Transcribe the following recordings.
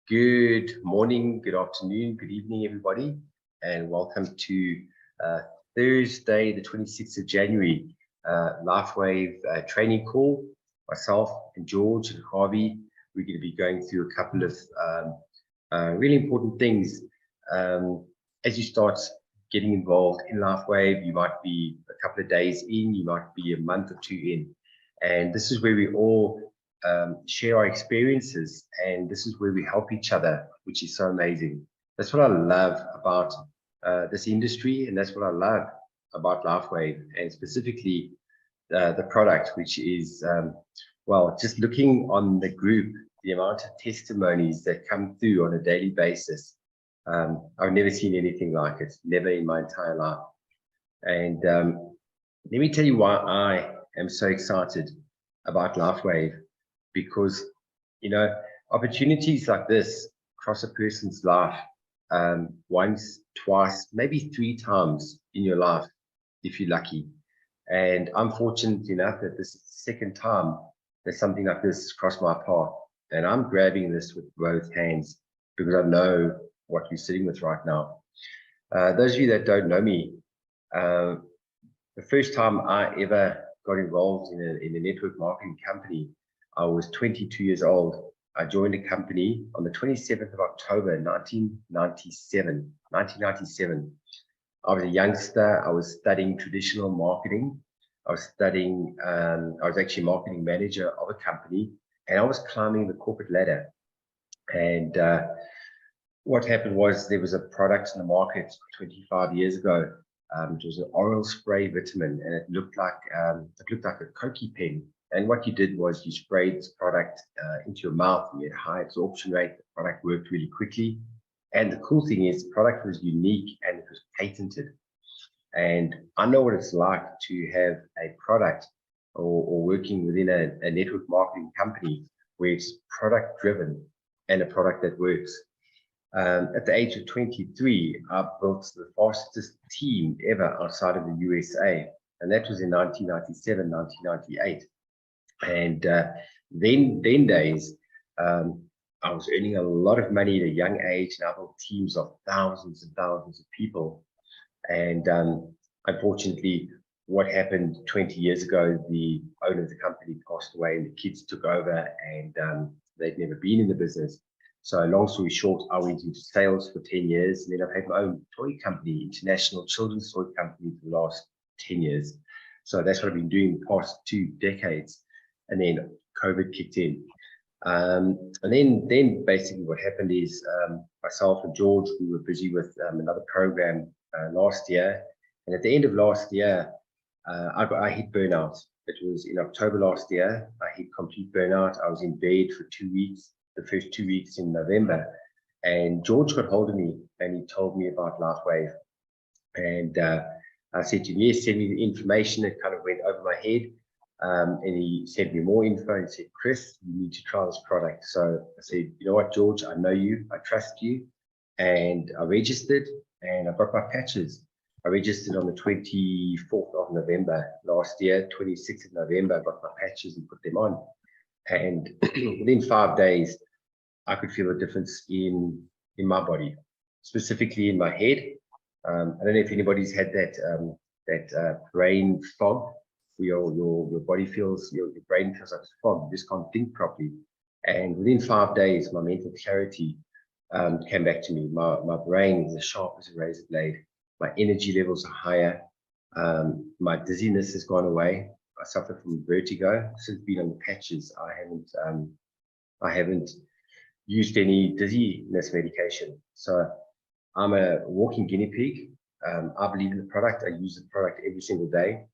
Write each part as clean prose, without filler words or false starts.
Good morning, good afternoon, good evening, everybody, and welcome to Thursday, the 26th of January, LifeWave training call. Myself and George and Javi, we're going to be going through a couple of really important things. As you start getting involved in LifeWave, you might be a couple of days in, you might be a month or two in, and this is where we all share our experiences, and this is where we help each other, which is so amazing. That's what I love about this industry, and that's what I love about LifeWave, and specifically the product, which is, well, just looking on the group, the amount of testimonies that come through on a daily basis. I've never seen anything like it, never in my entire life. And let me tell you why I am so excited about LifeWave. Because, you know, opportunities like this cross a person's life once, twice, maybe 3 times in your life, if you're lucky. And I'm fortunate enough that this is the 2nd time that something like this crossed my path. And I'm grabbing this with both hands because I know what you're sitting with right now. Those of you that don't know me, the first time I ever got involved in a network marketing company, I was 22 years old. I joined a company on the 27th of October, 1997. I was a youngster. I was studying traditional marketing. I was studying, I was actually marketing manager of a company, and I was climbing the corporate ladder. And what happened was there was a product in the market 25 years ago. It was an oral spray vitamin, and it looked like a Cokie pen. And what you did was you sprayed this product into your mouth, and you had a high absorption rate. The product worked really quickly. And the cool thing is the product was unique and it was patented. And I know what it's like to have a product or working within a network marketing company where it's product driven and a product that works. At the age of 23, I built the fastest team ever outside of the USA. And that was in 1997, 1998. And then days, I was earning a lot of money at a young age, and I built teams of thousands and thousands of people. And unfortunately, what happened 20 years ago, the owner of the company passed away, and the kids took over, and they'd never been in the business. So long story short, I went into sales for 10 years, and then I've had my own toy company, international children's toy company, for the last 10 years. So that's what I've been doing the past 2 decades. And then COVID kicked in. And then basically what happened is myself and George, we were busy with another program last year. And at the end of last year, I hit burnout. It was in October last year. I hit complete burnout. I was in bed for 2 weeks, the first 2 weeks in November. And George got hold of me and he told me about LifeWave. And I said to him, yes, send me the information. It kind of went over my head. And he sent me more info and said, Chris, you need to try this product. So I said, you know what, George, I know you, I trust you. And I registered and I got my patches. I registered on the 24th of November last year, 26th of November, I got my patches and put them on. And within 5 days, I could feel a difference in my body, specifically in my head. I don't know if anybody's had that brain fog. Your body feels, your brain feels like fog. You just can't think properly. And within 5 days, my mental clarity came back to me. My brain is as sharp as a razor blade. My energy levels are higher. My dizziness has gone away. I suffer from vertigo. Since being on the patches, I haven't used any dizziness medication. So I'm a walking guinea pig. I believe in the product. I use the product every single day.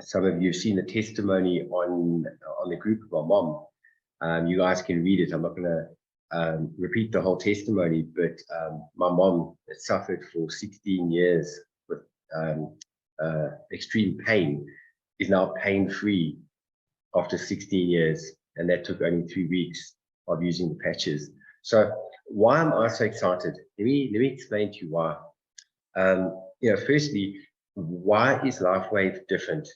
Some of you have seen the testimony on the group of my mom. You guys can read it. I'm not going to repeat the whole testimony, but my mom that suffered for 16 years with extreme pain is now pain-free after 16 years, and that took only 3 weeks of using the patches. So why am I so excited? Let me explain to you why. You know, firstly, why is LifeWave different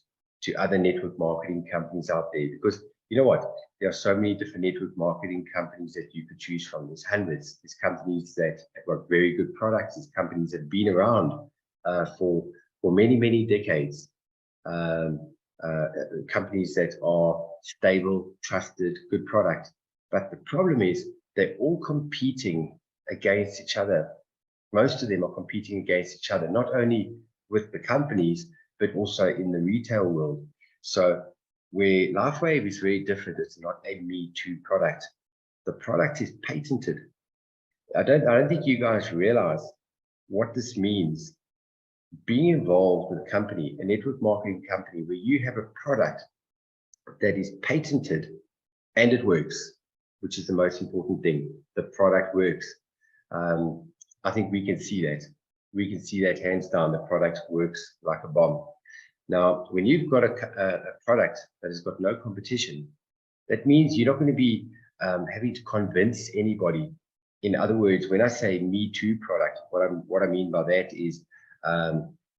to other network marketing companies out there? Because you know what? there are so many different network marketing companies that you could choose from. There's hundreds. There's companies that have got very good products. There's companies that have been around for many, many decades. Companies that are stable, trusted, good product. But the problem is they're all competing against each other. Most of them are competing against each other, not only with the companies, but also in the retail world. So where LifeWave is very different, it's not a Me Too product. The product is patented. I don't think you guys realize what this means. Being involved with a company, a network marketing company, where you have a product that is patented and it works, which is the most important thing. The product works. I think we can see that. We can see that hands down. The product works like a bomb. Now, when you've got a product that has got no competition, that means you're not going to be having to convince anybody. In other words, when I say Me Too product, what I mean by that is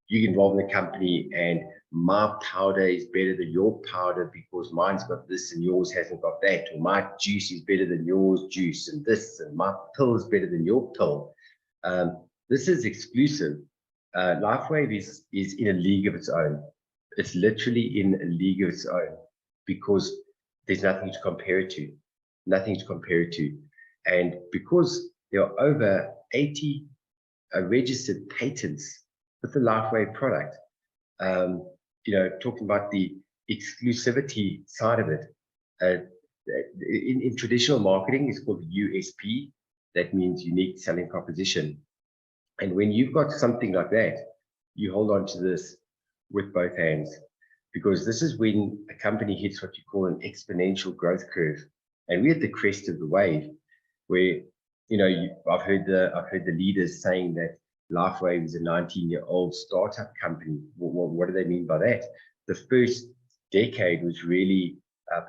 you get involved in a company and my powder is better than your powder because mine's got this and yours hasn't got that, or my juice is better than yours juice and this, and my pill is better than your pill. This is exclusive. LifeWave is in a league of its own. It's literally in a league of its own because there's nothing to compare it to, nothing to compare it to. And because there are over 80 registered patents with the LifeWave product, talking about the exclusivity side of it, in traditional marketing, it's called USP. That means unique selling proposition. And when you've got something like that, you hold on to this with both hands, because this is when a company hits what you call an exponential growth curve. And we're at the crest of the wave where, I've heard the leaders saying that LifeWave is a 19-year-old startup company. What do they mean by that? The first decade was really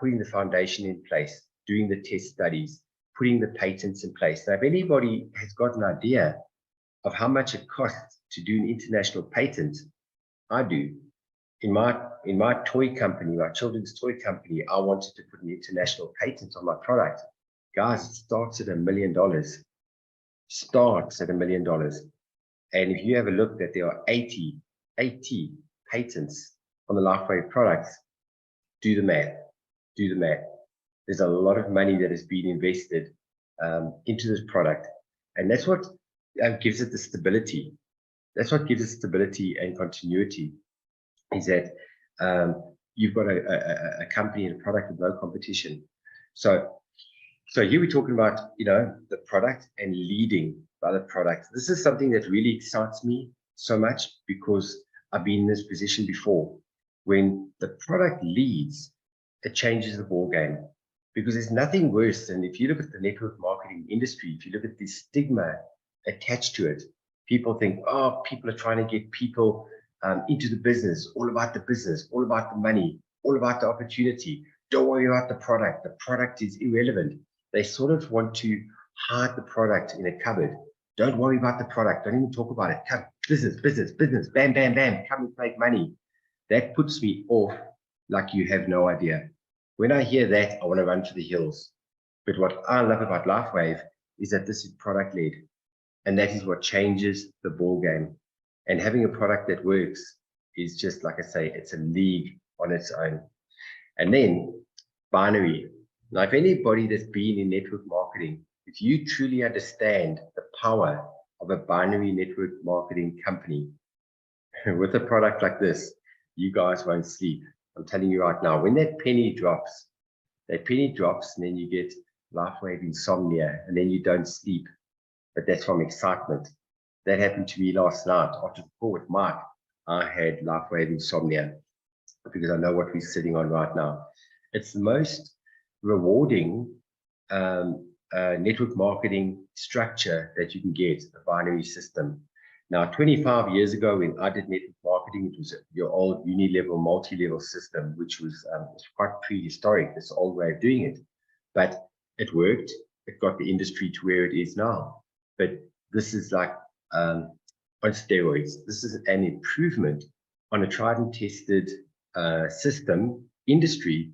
putting the foundation in place, doing the test studies, putting the patents in place. Now, if anybody has got an idea of how much it costs to do an international patent, I do. In my toy company, my children's toy company, I wanted to put an international patent on my product. Guys, it starts at $1 million. Starts at $1 million. And if you have a look that there are 80 patents on the LifeWave products, do the math. Do the math. There's a lot of money that has been invested into this product. And that's what gives it the stability. That's what gives it stability and continuity, is that you've got a company and a product with no competition. So here we're talking about, the product and leading by the product. This is something that really excites me so much because I've been in this position before. When the product leads, it changes the ball game, because there's nothing worse than, if you look at the network marketing industry, if you look at the stigma attached to it, people think, oh, people are trying to get people into the business, all about the business, all about the money, all about the opportunity. Don't worry about the product. The product is irrelevant. They sort of want to hide the product in a cupboard. Don't worry about the product. Don't even talk about it. Come, business, business, business, bam, bam, bam. Come and make money. That puts me off like you have no idea. When I hear that, I want to run for the hills. But what I love about LifeWave is that this is product-led. And that is what changes the ball game. And having a product that works is just, like I say, it's a league on its own. And then binary. Now, if anybody that's been in network marketing, if you truly understand the power of a binary network marketing company with a product like this, you guys won't sleep. I'm telling you right now, when that penny drops, and then you get LifeWave insomnia, and then you don't sleep. But that's from excitement. That happened to me last night after the call with Mike. I had LifeWave insomnia because I know what we're sitting on right now. It's the most rewarding network marketing structure that you can get, a binary system. Now, 25 years ago, when I did network marketing, it was your old uni-level, multi-level system, which was quite prehistoric, this old way of doing it. But it worked. It got the industry to where it is now. But this is like on steroids. This is an improvement on a tried and tested system, industry,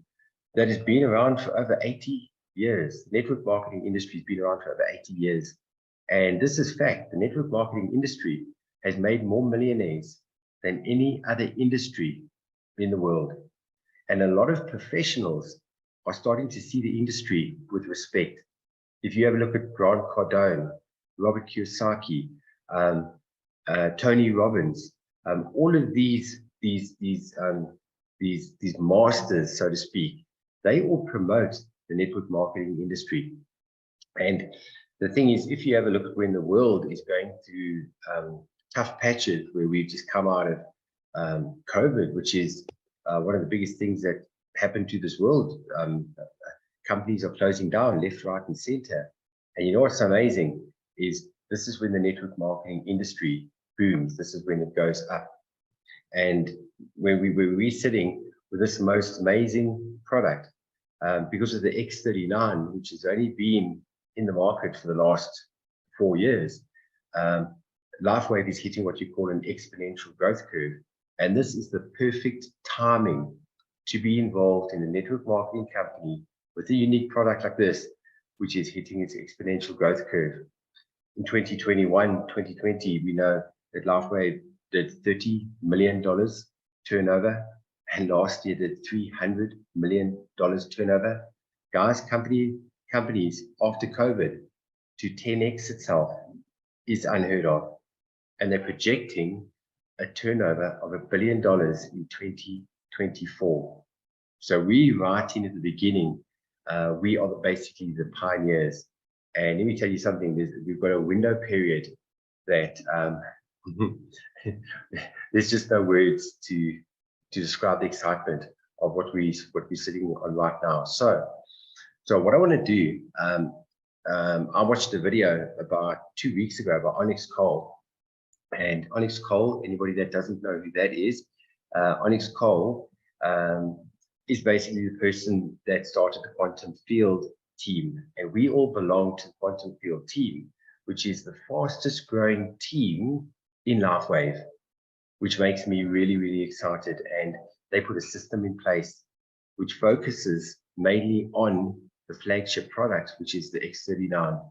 that has been around for over 80 years. The network marketing industry has been around for over 80 years. And this is fact. The network marketing industry has made more millionaires than any other industry in the world. And a lot of professionals are starting to see the industry with respect. If you have a look at Grant Cardone, Robert Kiyosaki, Tony Robbins, all of these masters, so to speak, they all promote the network marketing industry. And the thing is, if you have a look at when the world is going through tough patches, where we've just come out of COVID, which is one of the biggest things that happened to this world. Companies are closing down left, right, and center. And you know what's amazing is this is when the network marketing industry booms. This is when it goes up. And when we're sitting with this most amazing product, because of the X39, which has only been in the market for the last 4 years, LifeWave is hitting what you call an exponential growth curve. And this is the perfect timing to be involved in a network marketing company with a unique product like this, which is hitting its exponential growth curve. In 2021, 2020, we know that LifeWave did $30 million turnover, and last year did $300 million turnover. Guys, companies after COVID to 10x itself is unheard of. And they're projecting a turnover of $1 billion in 2024. So we right in at the beginning, we are basically the pioneers. And let me tell you something, we've got a window period that there's just no words to describe the excitement of what we're sitting on right now. So what I want to do, I watched a video about 2 weeks ago about Onyx Cole. And Onyx Cole, anybody that doesn't know who that is, Onyx Cole is basically the person that started the Quantum Field team. And we all belong to the Quantum Field team, which is the fastest growing team in LifeWave, which makes me really, really excited. And they put a system in place which focuses mainly on the flagship product, which is the X39.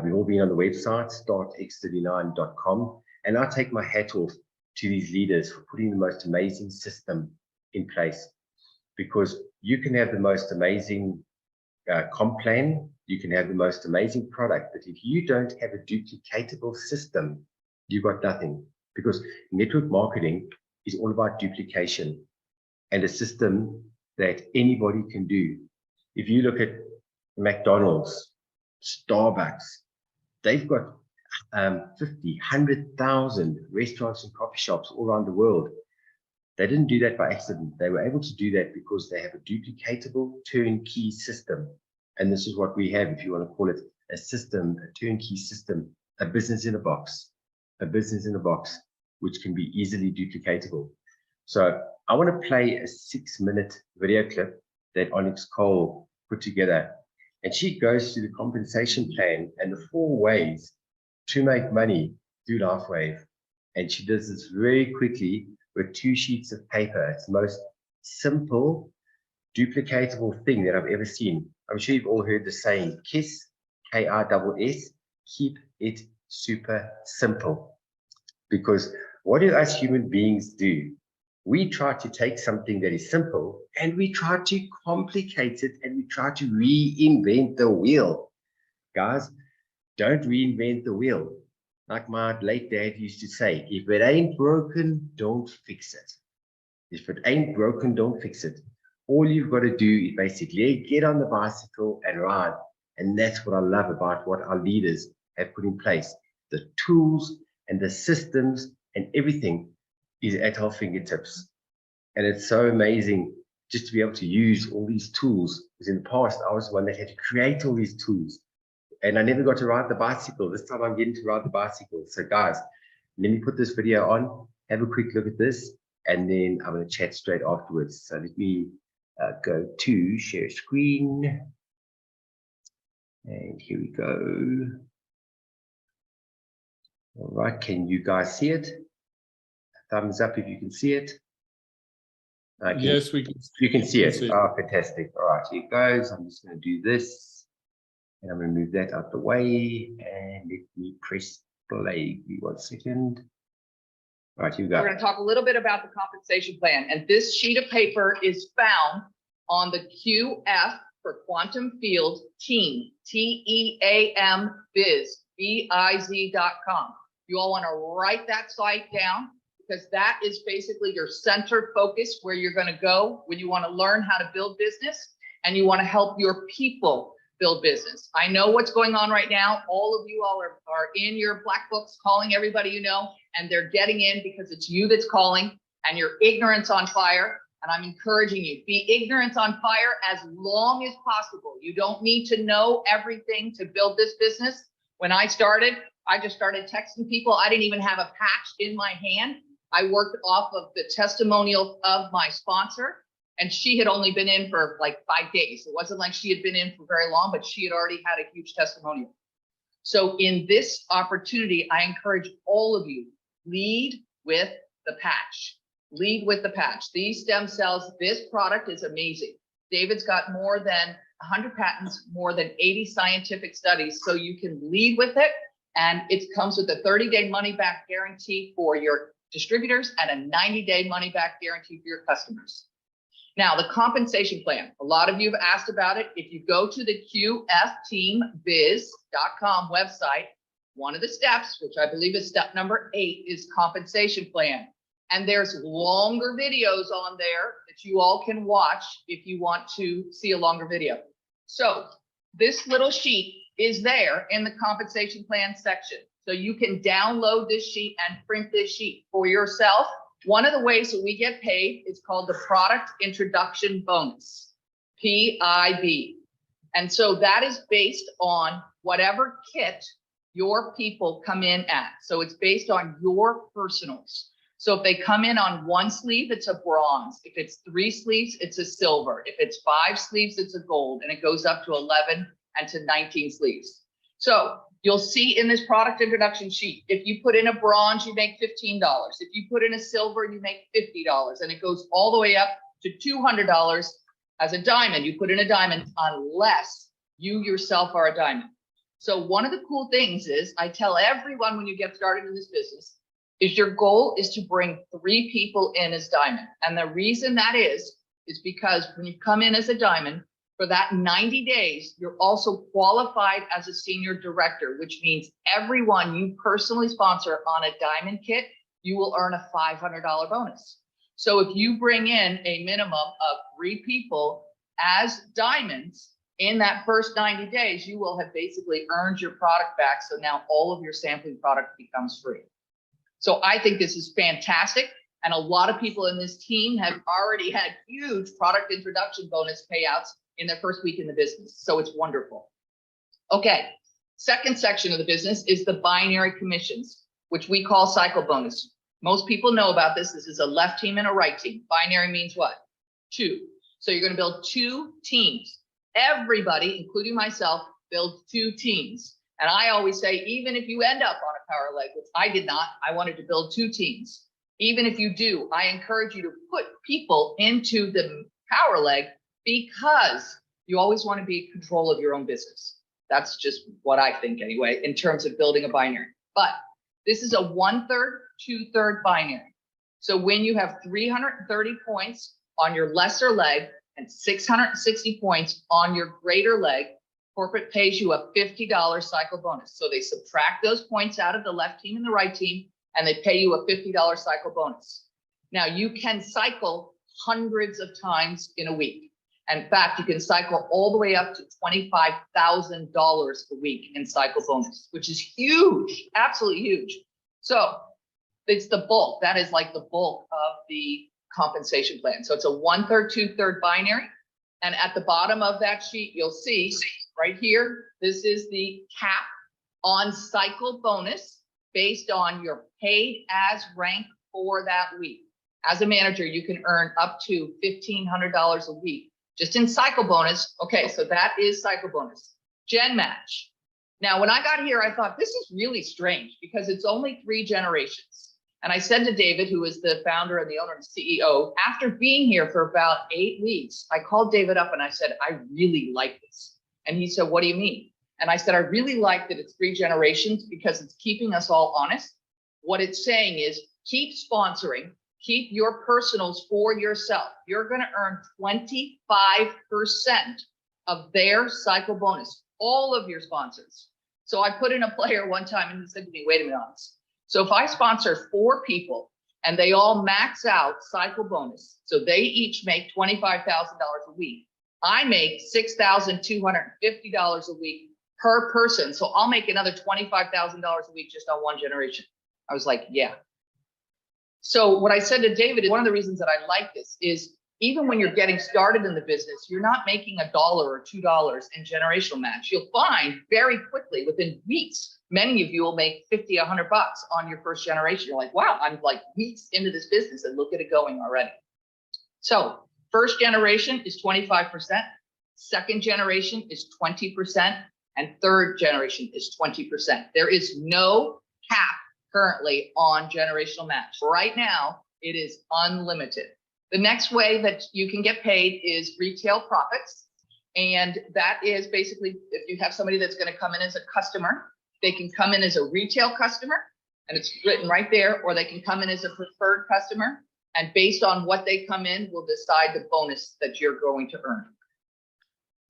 We've all been on the website, startx39.com. And I take my hat off to these leaders for putting the most amazing system in place, because you can have the most amazing comp plan, you can have the most amazing product, but if you don't have a duplicatable system, you've got nothing. Because network marketing is all about duplication and a system that anybody can do. If you look at McDonald's, Starbucks, they've got 50, 100,000 restaurants and coffee shops all around the world. They didn't do that by accident. They were able to do that because they have a duplicatable turnkey system. And this is what we have, if you want to call it a system, a turnkey system, a business in a box, which can be easily duplicatable. So I want to play a 6-minute video clip that Onyx Cole put together. And she goes through the compensation plan and the 4 ways to make money through LifeWave. And she does this very quickly with 2 sheets of paper. It's the most simple, duplicatable thing that I've ever seen. I'm sure you've all heard the saying, KISS, K-I-S-S, keep it super simple. Because what do us human beings do? We try to take something that is simple and we try to complicate it and we try to reinvent the wheel. Guys, don't reinvent the wheel. Like my late dad used to say, if it ain't broken, don't fix it. If it ain't broken, don't fix it. All you've got to do is basically get on the bicycle and ride. And that's what I love about what our leaders have put in place. The tools and the systems and everything is at our fingertips. And it's so amazing just to be able to use all these tools. Because in the past, I was the one that had to create all these tools. And I never got to ride the bicycle. This time I'm getting to ride the bicycle. So guys, let me put this video on, have a quick look at this, and then I'm going to chat straight afterwards. So let me go to share screen. And here we go. All right, can you guys see it? Thumbs up if you can see it. Yes, we can. You can see it. Oh, fantastic. All right, here it goes. I'm just going to do this. And I'm going to move that out the way. And let me press play. Give me 1 second. All right, here we go. We're going to talk a little bit about the compensation plan. And this sheet of paper is found on the QF for Quantum Field Team, TEAM Biz, BIZ.com. You all want to write that site down because that is basically your center focus where you're going to go when you want to learn how to build business and you want to help your people build business. I know what's going on right now. All of you all are in your black books calling everybody you know, and they're getting in because it's you that's calling and your ignorance on fire. And I'm encouraging you, be ignorance on fire as long as possible. You don't need to know everything to build this business. When I started, I just started texting people. I didn't even have a patch in my hand. I worked off of the testimonial of my sponsor, and she had only been in for like 5 days. It wasn't like she had been in for very long, but she had already had a huge testimonial. So in this opportunity, I encourage all of you, lead with the patch. Lead with the patch. These stem cells, this product is amazing. David's got more than 100 patents, more than 80 scientific studies, so you can lead with it. And it comes with a 30-day money-back guarantee for your distributors and a 90-day money-back guarantee for your customers. Now, the compensation plan, a lot of you have asked about it. If you go to the qfteambiz.com website, one of the steps, which I believe is step number 8, is compensation plan. And there's longer videos on there that you all can watch if you want to see a longer video. So this little sheet is there in the compensation plan section. So you can download this sheet and print this sheet for yourself. One of the ways that we get paid is called the Product Introduction Bonus, PIB. And so that is based on whatever kit your people come in at. So it's based on your personals. So if they come in on 1 sleeve, it's a bronze. If it's 3 sleeves, it's a silver. If it's 5 sleeves, it's a gold, and it goes up to 11 and to 19 sleeves. So you'll see in this product introduction sheet, if you put in a bronze, you make $15. If you put in a silver, you make $50, and it goes all the way up to $200 as a diamond. You put in a diamond unless you yourself are a diamond. So one of the cool things is I tell everyone when you get started in this business, is your goal is to bring 3 people in as diamond. And the reason that is because when you come in as a diamond, for that 90 days, you're also qualified as a senior director, which means everyone you personally sponsor on a diamond kit, you will earn a $500 bonus. So if you bring in a minimum of 3 people as diamonds in that first 90 days, you will have basically earned your product back. So now all of your sampling product becomes free. So I think this is fantastic. And a lot of people in this team have already had huge product introduction bonus payouts in their first week in the business. So it's wonderful. Okay, second section of the business is the binary commissions, which we call cycle bonus. Most people know about this. This is a left team and a right team. Binary means what? 2. So you're going to build 2 teams. Everybody, including myself, builds 2 teams. And I always say, even if you end up on a power leg, which I did not, I wanted to build 2 teams. Even if you do, I encourage you to put people into the power leg because you always want to be in control of your own business. That's just what I think anyway, in terms of building a binary. But this is a 1/3, 2/3 binary. So when you have 330 points on your lesser leg and 660 points on your greater leg, corporate pays you a $50 cycle bonus. So they subtract those points out of the left team and the right team, and they pay you a $50 cycle bonus. Now you can cycle hundreds of times in a week. In fact, you can cycle all the way up to $25,000 a week in cycle bonus, which is huge, absolutely huge. So it's the bulk. That is like the bulk of the compensation plan. So it's a 1/3, 2/3 binary. And at the bottom of that sheet, you'll see right here, this is the cap on cycle bonus based on your paid as rank for that week. As a manager, you can earn up to $1,500 a week just in cycle bonus. Okay, so that is cycle bonus. Gen match. Now, when I got here, I thought this is really strange because it's only 3 generations. And I said to David, who is the founder and the owner and CEO, after being here for about 8 weeks, I called David up and I said, I really like this. And he said, what do you mean? And I said, I really like that it's 3 generations because it's keeping us all honest. What it's saying is keep sponsoring, keep your personals for yourself. You're going to earn 25% of their cycle bonus, all of your sponsors. So I put in a player one time and he said to me, wait a minute, Alex. So if I sponsor 4 people and they all max out cycle bonus, so they each make $25,000 a week, I make $6,250 a week per person. So I'll make another $25,000 a week just on 1 generation. I was like, yeah. So what I said to David is one of the reasons that I like this is even when you're getting started in the business, you're not making $1 or $2 in generational match. You'll find very quickly within weeks, many of you will make 50, 100 bucks on your first generation. You're like, wow, I'm like weeks into this business and look at it going already. So first generation is 25%, second generation is 20%, and third generation is 20%. There is no cap currently on generational match. Right now, it is unlimited. The next way that you can get paid is retail profits. And that is basically if you have somebody that's going to come in as a customer, they can come in as a retail customer and it's written right there, or they can come in as a preferred customer. And based on what they come in, will decide the bonus that you're going to earn.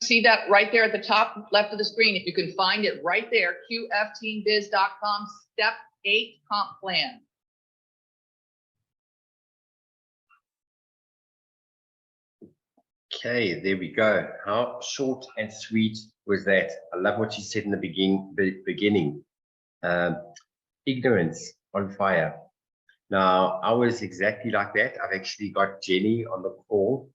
See that right there at the top left of the screen. If you can find it right there, qfteambiz.com, step 8 comp plan. Okay, there we go. How short and sweet was that? I love what you said in the beginning. Ignorance on fire. Now, I was exactly like that. I've actually got Jenny on the call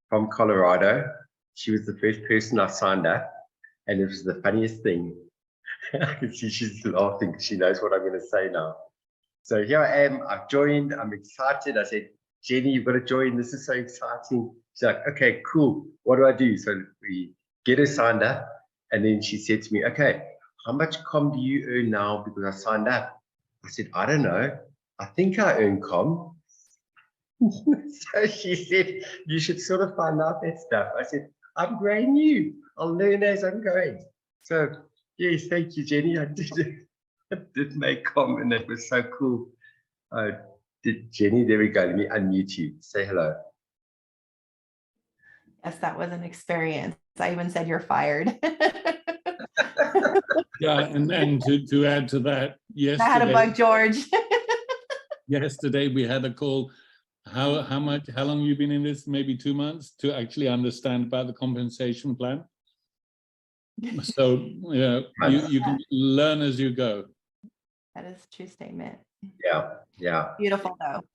from Colorado. She was the first person I signed up, and it was the funniest thing. I can see she's laughing because she knows what I'm going to say now. So here I am. I've joined. I'm excited. I said, Jenny, you've got to join. This is so exciting. She's like, okay, cool. What do I do? So we get her signed up. And then she said to me, okay, how much comm do you earn now because I signed up? I said, I don't know. I think I earn comm. So she said, you should sort of find out that stuff. I said, I'm brand new. I'll learn as I'm going. So yes, thank you, Jenny. I did make comm, and that was so cool. Jenny, there we go. Let me unmute you. Say hello. Yes, that was an experience. I even said you're fired. Yeah, and to add to that, yesterday, I had a bug, George. yesterday we had a call. How long you been in this? Maybe 2 months to actually understand about the compensation plan. So yeah, you can learn as you go. That is a true statement. Yeah. Beautiful though.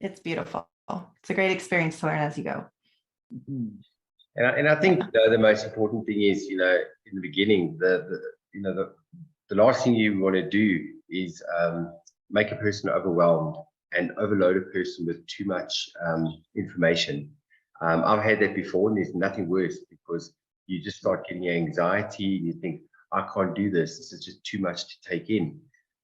It's beautiful. It's a great experience to learn as you go. And I think the most important thing is, in the beginning, the last thing you want to do is make a person overwhelmed and overload a person with too much information. I've had that before, and there's nothing worse because you just start getting anxiety and you think, I can't do this. This is just too much to take in.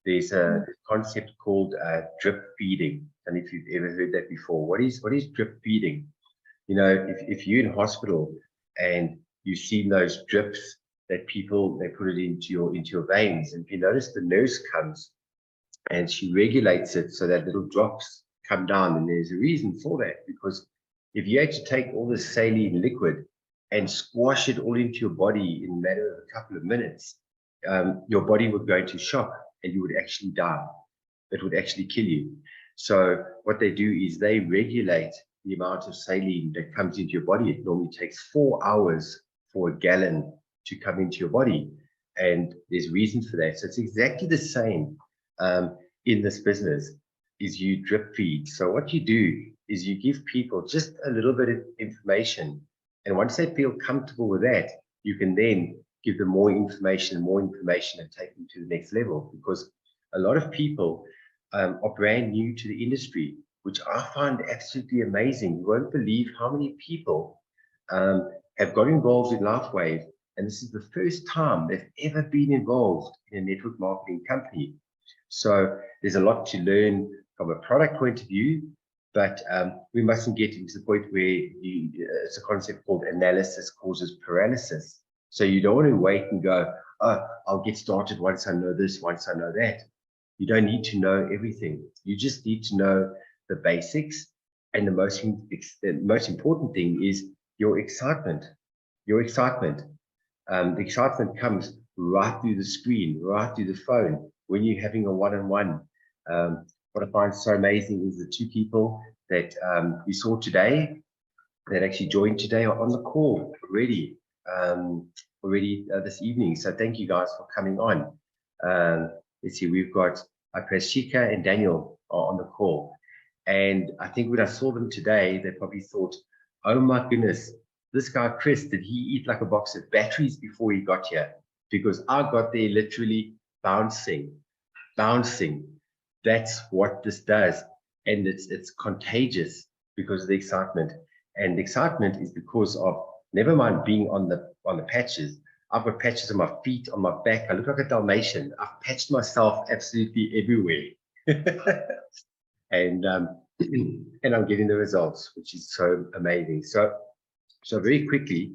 There's a concept called drip feeding. And if you've ever heard that before, what is drip feeding? If you're in hospital and you've seen those drips that they put it into your veins, and if you notice the nurse comes and she regulates it so that little drops come down, and there's a reason for that, because if you had to take all this saline liquid and squash it all into your body in a matter of a couple of minutes, your body would go into shock and you would actually die. It would actually kill you. So what they do is they regulate the amount of saline that comes into your body. It normally takes 4 hours for a gallon to come into your body, and there's reasons for that. So it's exactly the same in this business. Is you drip feed. So what you do is you give people just a little bit of information, and once they feel comfortable with that, you can then give them more information and take them to the next level. Because a lot of people are brand new to the industry, which I find absolutely amazing. You won't believe how many people have got involved in LifeWave, and this is the first time they've ever been involved in a network marketing company. So there's a lot to learn from a product point of view, but we mustn't get into the point where it's a concept called analysis causes paralysis. So you don't want to wait and go, oh, I'll get started once I know this, once I know that. You don't need to know everything. You just need to know the basics. And the most important thing is your excitement. Your excitement. The excitement comes right through the screen, right through the phone, when you're having a one-on-one. What I find so amazing is the two people that we saw today, that actually joined today, are on the call already, this evening. So thank you guys for coming on. Let's see, we've got Prashika and Daniel are on the call. And I think when I saw them today, they probably thought, oh my goodness, this guy, Chris, did he eat like a box of batteries before he got here? Because I got there literally bouncing. That's what this does. And it's contagious because of the excitement. And the excitement is because of, never mind being on the patches. I've got patches on my feet, on my back. I look like a Dalmatian. I've patched myself absolutely everywhere. And I'm getting the results, which is so amazing. So very quickly,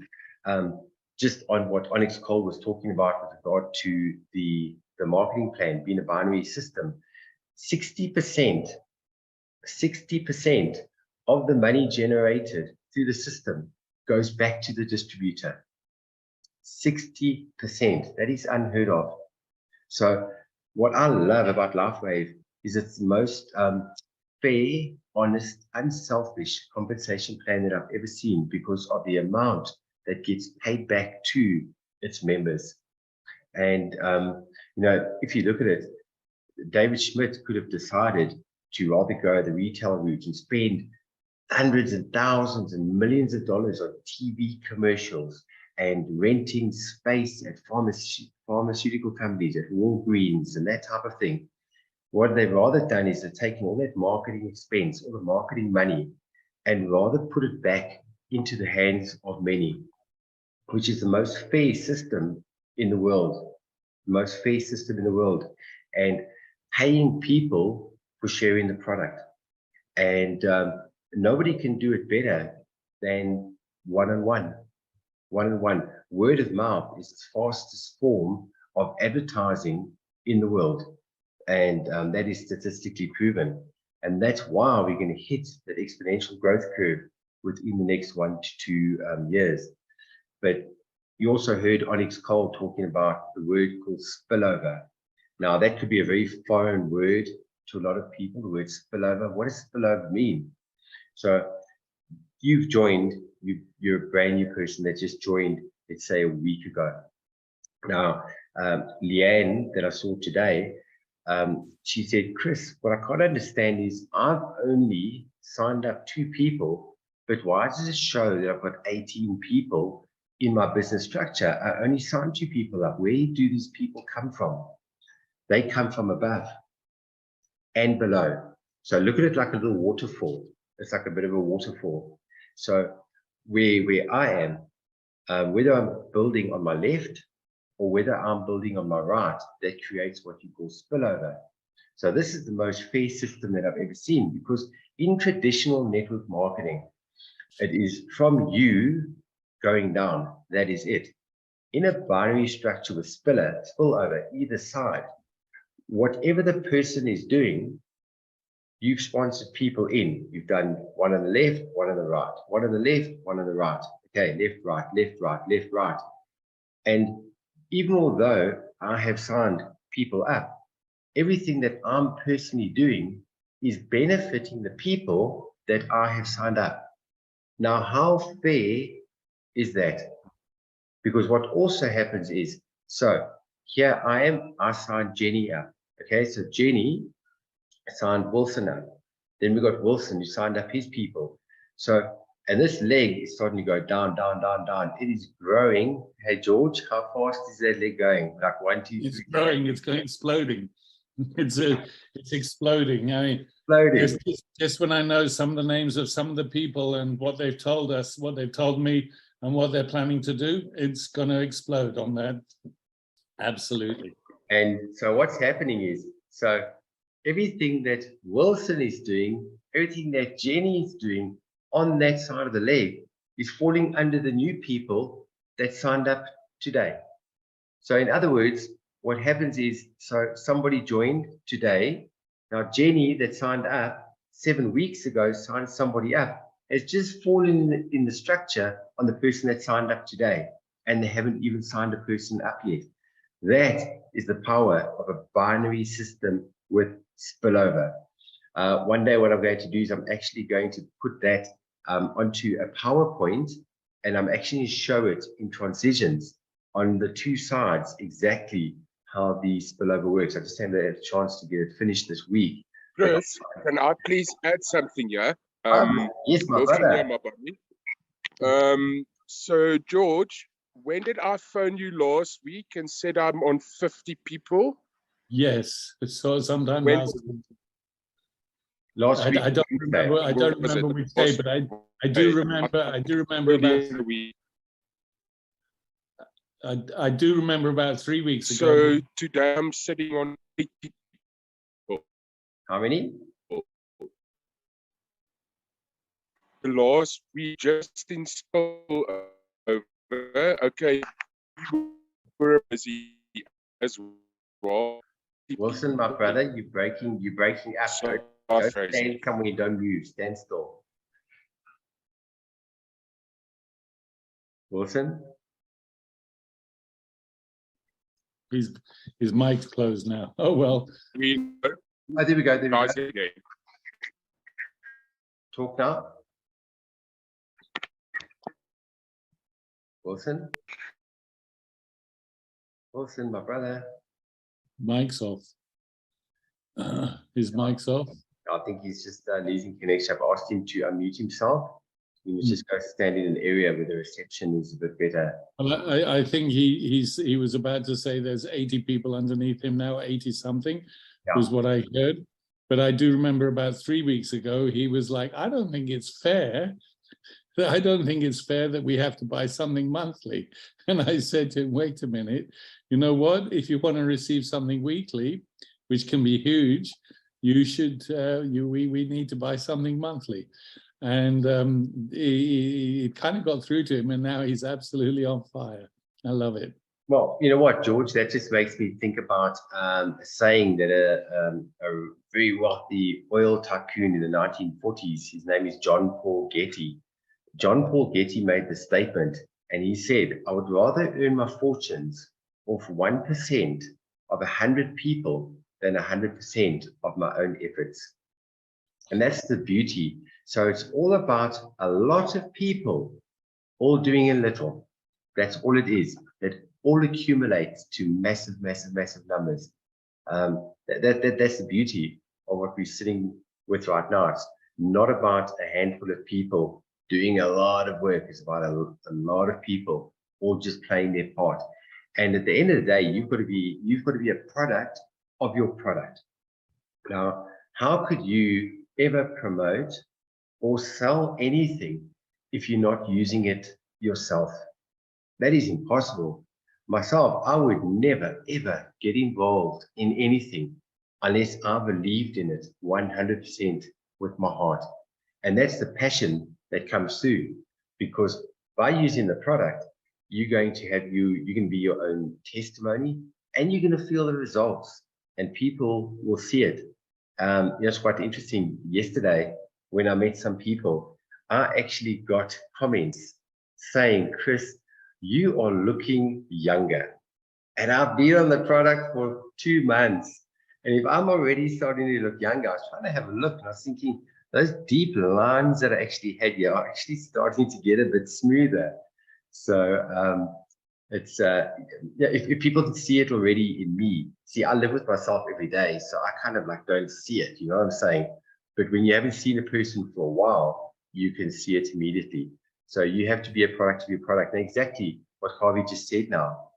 just on what Onyx Cole was talking about with regard to the marketing plan being a binary system, 60% of the money generated through the system goes back to the distributor. 60%, that is unheard of. So what I love about LifeWave is it's the most fair, honest, unselfish compensation plan that I've ever seen, because of the amount that gets paid back to its members. And if you look at it, David Schmidt could have decided to rather go the retail route and spend hundreds and thousands and millions of dollars on TV commercials and renting space at pharmaceutical companies, at Walgreens and that type of thing. What they've rather done is they're taking all that marketing expense, all the marketing money, and rather put it back into the hands of many, which is the most fair system in the world. The most fair system in the world. And paying people for sharing the product. And nobody can do it better than one-on-one. One-on-one. Word of mouth is the fastest form of advertising in the world. And that is statistically proven. And that's why we're going to hit that exponential growth curve within the next 1 to 2 years. But you also heard Onyx Cole talking about the word called spillover. Now, that could be a very foreign word to a lot of people, the word spillover. What does spillover mean? So you've joined, you're a brand new person that just joined, let's say, a week ago. Now, Leanne, that I saw today, she said, Chris, what I can't understand is I've only signed up 2 people, but why does it show that I've got 18 people in my business structure? I only signed 2 people up. Where do these people come from? They come from above and below. So look at it like a little waterfall. It's like a bit of a waterfall. So where I am, whether I'm building on my left or whether I'm building on my right, that creates what you call spillover. So this is the most fair system that I've ever seen, because in traditional network marketing, it is from you going down. That is it. In a binary structure with spillover either side, whatever the person is doing, you've sponsored people in. You've done one on the left, one on the right, one on the left, one on the right. Okay, left, right, left, right, left, right. And even although I have signed people up, everything that I'm personally doing is benefiting the people that I have signed up. Now, how fair is that? Because what also happens is, so here I signed Jenny up. Okay, so Jenny signed Wilson up. Then we got Wilson who signed up his people. So, and this leg is starting to go down, down, down, down. It is growing. Hey, George, how fast is that leg going? Like 1, 2, 3. It's growing. It's going exploding. It's exploding. I mean, Exploding. just when I know some of the names of some of the people and what they've told us, what they've told me, and what they're planning to do, it's going to explode on that. Absolutely. And so what's happening is, so everything that Wilson is doing, everything that Jenny is doing on that side of the leg is falling under the new people that signed up today. So in other words, what happens is, so somebody joined today. Now Jenny that signed up 7 weeks ago signed somebody up, has just fallen in the structure on the person that signed up today, and they haven't even signed a person up yet. That is the power of a binary system with spillover. One day what I'm going to do is I'm actually going to put that onto a PowerPoint, and I'm actually show it in transitions on the two sides exactly how the spillover works. I just haven't had a chance to get it finished this week. Chris, can I please add something here? Yes, my Wilson brother. here, my buddy. So George, when did I phone you last week and said I'm on 50 people? Yes, so sometime When- Last week. I don't remember. I don't Was it remember which day, but I do remember. I do remember earlier about. in the week? I do remember about 3 weeks ago. So today I'm sitting on 80 people. How many? Last week, just in spillover. Okay, you were busy as well. Wilson, my brother, you're breaking up. So, Don't stand somewhere, don't move, stand still. Wilson? His mic's closed now. Oh well. we Oh, there we go. There we guys go. again. Talk now. Wilson? Wilson, my brother. Mic's off. His mic's off. I think he's just losing connection. I've asked him to unmute himself. He must just go stand in an area where the reception is a bit better. Well, I think he was about to say there's 80 people underneath him now, 80 something, was what I heard. But I do remember about 3 weeks ago, he was like, I don't think it's fair. I don't think it's fair that we have to buy something monthly. And I said to him, wait a minute, you know what? If you want to receive something weekly, which can be huge, you should, we need to buy something monthly. And it kind of got through to him, and now he's absolutely on fire. I love it. Well, you know what, George, that just makes me think about a saying that a very wealthy oil tycoon in the 1940s, his name is John Paul Getty. John Paul Getty made the statement, and he said, I would rather earn my fortunes off 1% of 100 people than 100% of my own efforts. And that's the beauty. So it's all about a lot of people all doing a little. That's all it is. That all accumulates to massive, massive, massive numbers. That's the beauty of what we're sitting with right now. It's not about a handful of people doing a lot of work. It's about a lot of people all just playing their part. And at the end of the day, you've got to be a product of your product. Now, how could you ever promote or sell anything if you're not using it yourself? That is impossible. Myself, I would never, ever get involved in anything unless I believed in it 100% with my heart. And that's the passion that comes through, because by using the product, you're going to be your own testimony, and you're going to feel the results, and people will see it. It's quite interesting. Yesterday, when I met some people, I actually got comments saying, Chris, you are looking younger. And I've been on the product for 2 months. And if I'm already starting to look younger, I was trying to have a look, and I was thinking, those deep lines that I actually had here are actually starting to get a bit smoother. So if people can see it already in me, see, I live with myself every day, so I kind of like don't see it, you know what I'm saying? But when you haven't seen a person for a while, you can see it immediately. So you have to be a product of your product. And exactly what Javi just said now,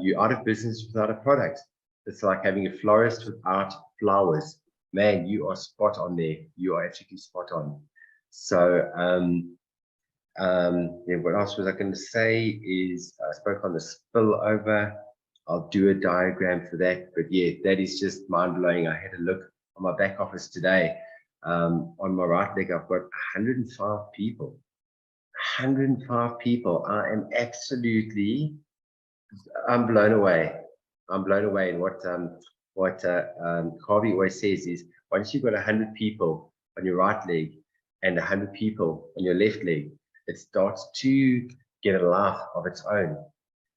you're out of business without a product. It's like having a florist without flowers. Man, you are spot on there. You are absolutely spot on. So what else was I going to say is I spoke on the spillover. I'll do a diagram for that. But yeah, that is just mind blowing. I had a look my back office today. On my right leg, I've got 105 people. 105 people. I'm blown away. I'm blown away. And what Javi always says is, once you've got 100 people on your right leg and 100 people on your left leg, it starts to get a life of its own.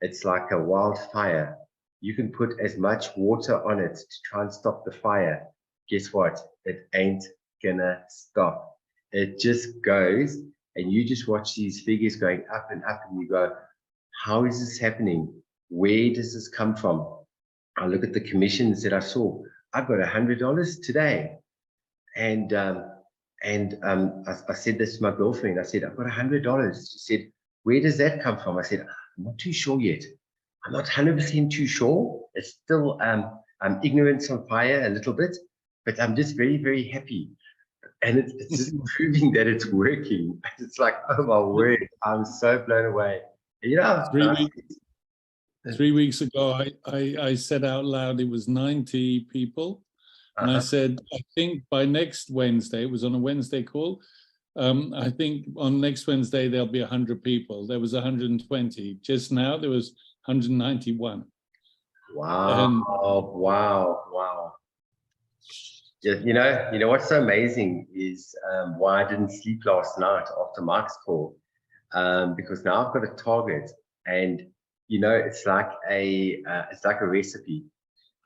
It's like a wildfire. You can put as much water on it to try and stop the fire. Guess what? It ain't gonna stop. It just goes, and you just watch these figures going up and up, and you go, how is this happening? Where does this come from? I look at the commissions that I saw. I've got $100 today. And I said this to my girlfriend. I said, I've got $100. She said, where does that come from? I said, I'm not too sure yet. I'm not 100% too sure. It's still ignorance on fire a little bit, but I'm just very, very happy. And it's just proving that it's working. It's like, oh my word, I'm so blown away. And, you know, 3 weeks ago, I said out loud it was 90 people. And I said, I think by next Wednesday, it was on a Wednesday call, I think on next Wednesday, there'll be 100 people. There was 120. Just now, there was 191. Wow, wow. You know what's so amazing is why I didn't sleep last night after Mike's call, because now I've got a target, and you know it's like a recipe.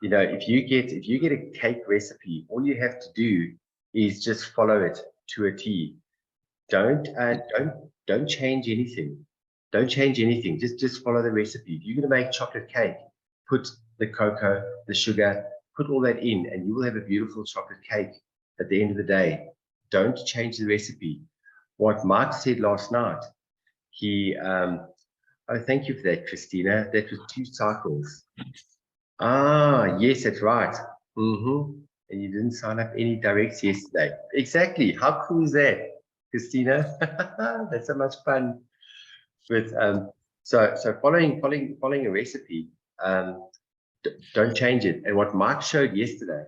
You know, if you get a cake recipe, all you have to do is just follow it to a T. Don't change anything. Don't change anything. Just follow the recipe. If you're going to make chocolate cake, put the cocoa, the sugar, put all that in, and you will have a beautiful chocolate cake at the end of the day. Don't change the recipe. What Mark said last night, he, oh, thank you for that, Christina. That was 2 cycles. Ah, yes, that's right. And you didn't sign up any directs yesterday. Exactly. How cool is that, Christina? That's so much fun. But so following a recipe, don't change it. And what Mike showed yesterday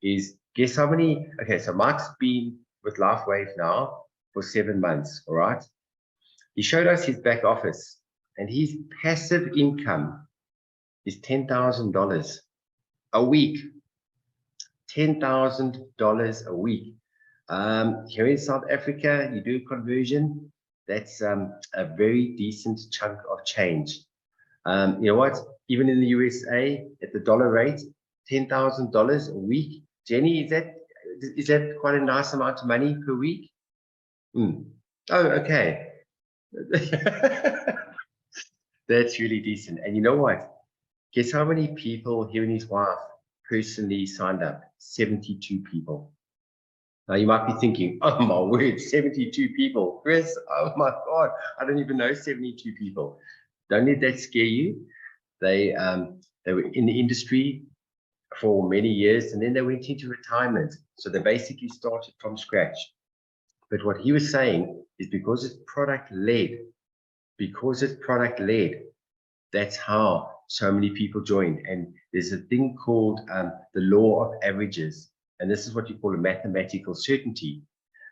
is, guess how many? Okay, so Mike's been with LifeWave now for 7 months. All right. He showed us his back office, and his passive income is $10,000 a week. $10,000 a week. Here in South Africa, you do a conversion, that's a very decent chunk of change. You know what? Even in the USA, at the dollar rate, $10,000 a week. Jenny, is that quite a nice amount of money per week? Oh, okay. That's really decent. And you know what? Guess how many people he and his wife personally signed up? 72 people. Now you might be thinking, oh my word, 72 people. Chris, oh my God, I don't even know 72 people. Don't let that scare you. They were in the industry for many years, and then they went into retirement. So they basically started from scratch. But what he was saying is, because it's product led, that's how so many people joined. And there's a thing called the law of averages. And this is what you call a mathematical certainty.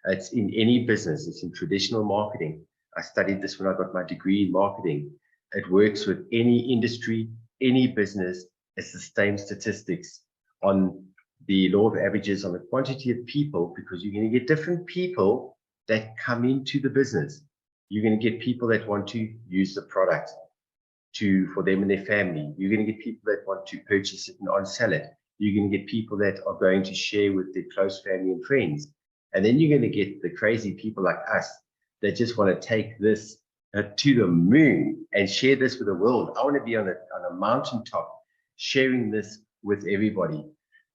It's in any business. It's in traditional marketing. I studied this when I got my degree in marketing. It works with any industry, any business. It's the same statistics on the law of averages on the quantity of people, because you're going to get different people that come into the business. You're going to get people that want to use the product for them and their family. You're going to get people that want to purchase it and on-sell it. You're going to get people that are going to share with their close family and friends. And then you're going to get the crazy people like us that just want to take this to the moon and share this with the world. I want to be on a mountaintop sharing this with everybody.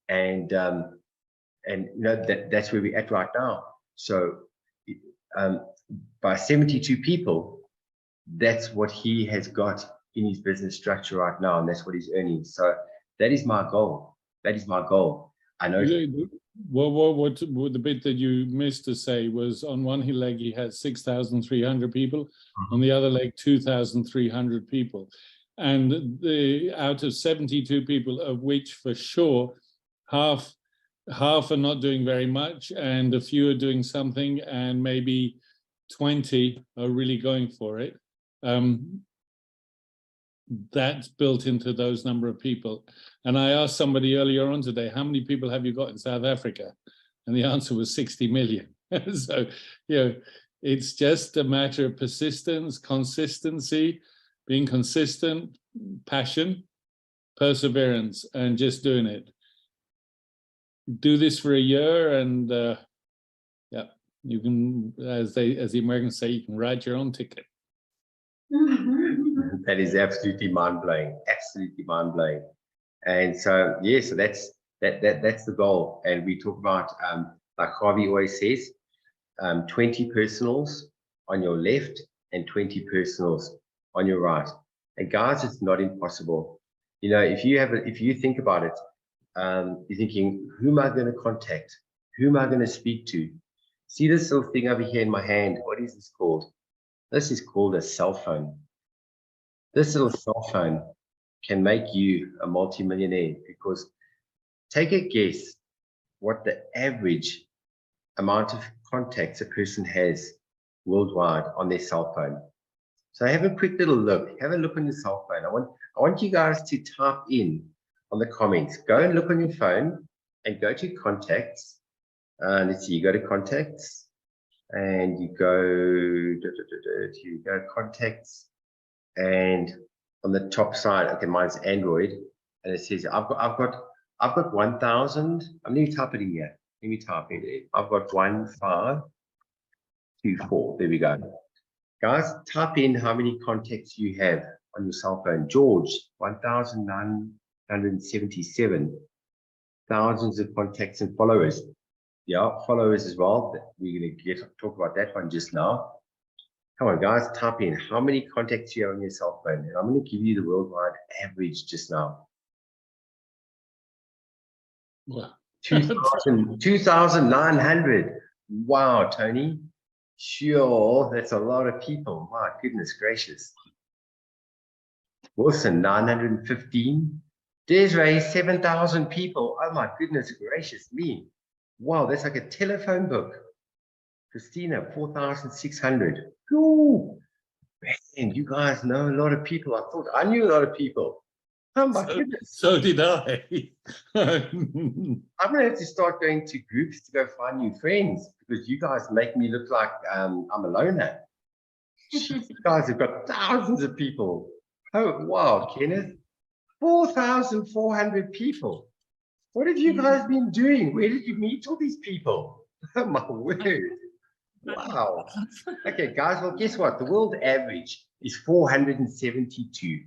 And you know, that's where we're at right now. So by 72 people, that's what he has got in his business structure right now, and that's what he's earning. So that is my goal. That is my goal. I know. What the bit that you missed to say was, on one leg he has 6,300 people, on the other leg 2,300 people, and out of 72 people, of which for sure half half are not doing very much, and a few are doing something, and maybe 20 are really going for it. That's built into those number of people. And I asked somebody earlier on today, how many people have you got in South Africa? And the answer was 60 million. So, you know, it's just a matter of persistence, consistency, being consistent, passion, perseverance, and just doing it. Do this for a year, and yeah, you can, as the Americans say, you can write your own ticket. That is absolutely mind-blowing, absolutely mind-blowing. And so, yeah, so that's the goal. And we talk about, like Javi always says, 20 personals on your left and 20 personals on your right. And guys, it's not impossible. You know, if you think about it, you're thinking, who am I going to contact? Who am I going to speak to? See this little thing over here in my hand? What is this called? This is called a cell phone. This little cell phone can make you a multimillionaire, because take a guess what the average amount of contacts a person has worldwide on their cell phone. So have a quick little look. Have a look on your cell phone. I want you guys to type in on the comments. Go and look on your phone and go to contacts. Let's see, you go to contacts and you go contacts, and on the top side, okay, mine's Android, and it says I've got 1,000. I'm going to type it in here. Let me type it. I've got 1524. There we go. Guys, type in how many contacts you have on your cell phone. George, 1,977. Thousands of contacts and followers. Yeah, followers as well. We're going to talk about that one just now. Come on, guys, type in how many contacts you have on your cell phone. And I'm going to give you the worldwide average just now. Wow. 2,900. Wow, Tony. Sure, that's a lot of people. My goodness gracious. Wilson, 915. Desiree, 7,000 people. Oh my goodness gracious me. Wow, that's like a telephone book. Christina, 4,600. Ooh, man, you guys know a lot of people. I thought I knew a lot of people. Oh my goodness. So did I. I'm gonna have to start going to groups to go find new friends, because you guys make me look like I'm a loner. You guys have got thousands of people. Oh wow, Kenneth, 4,400 people. What have you guys been doing? Where did you meet all these people? Oh my word. Wow. Okay, guys, well, guess what? The world average is 472.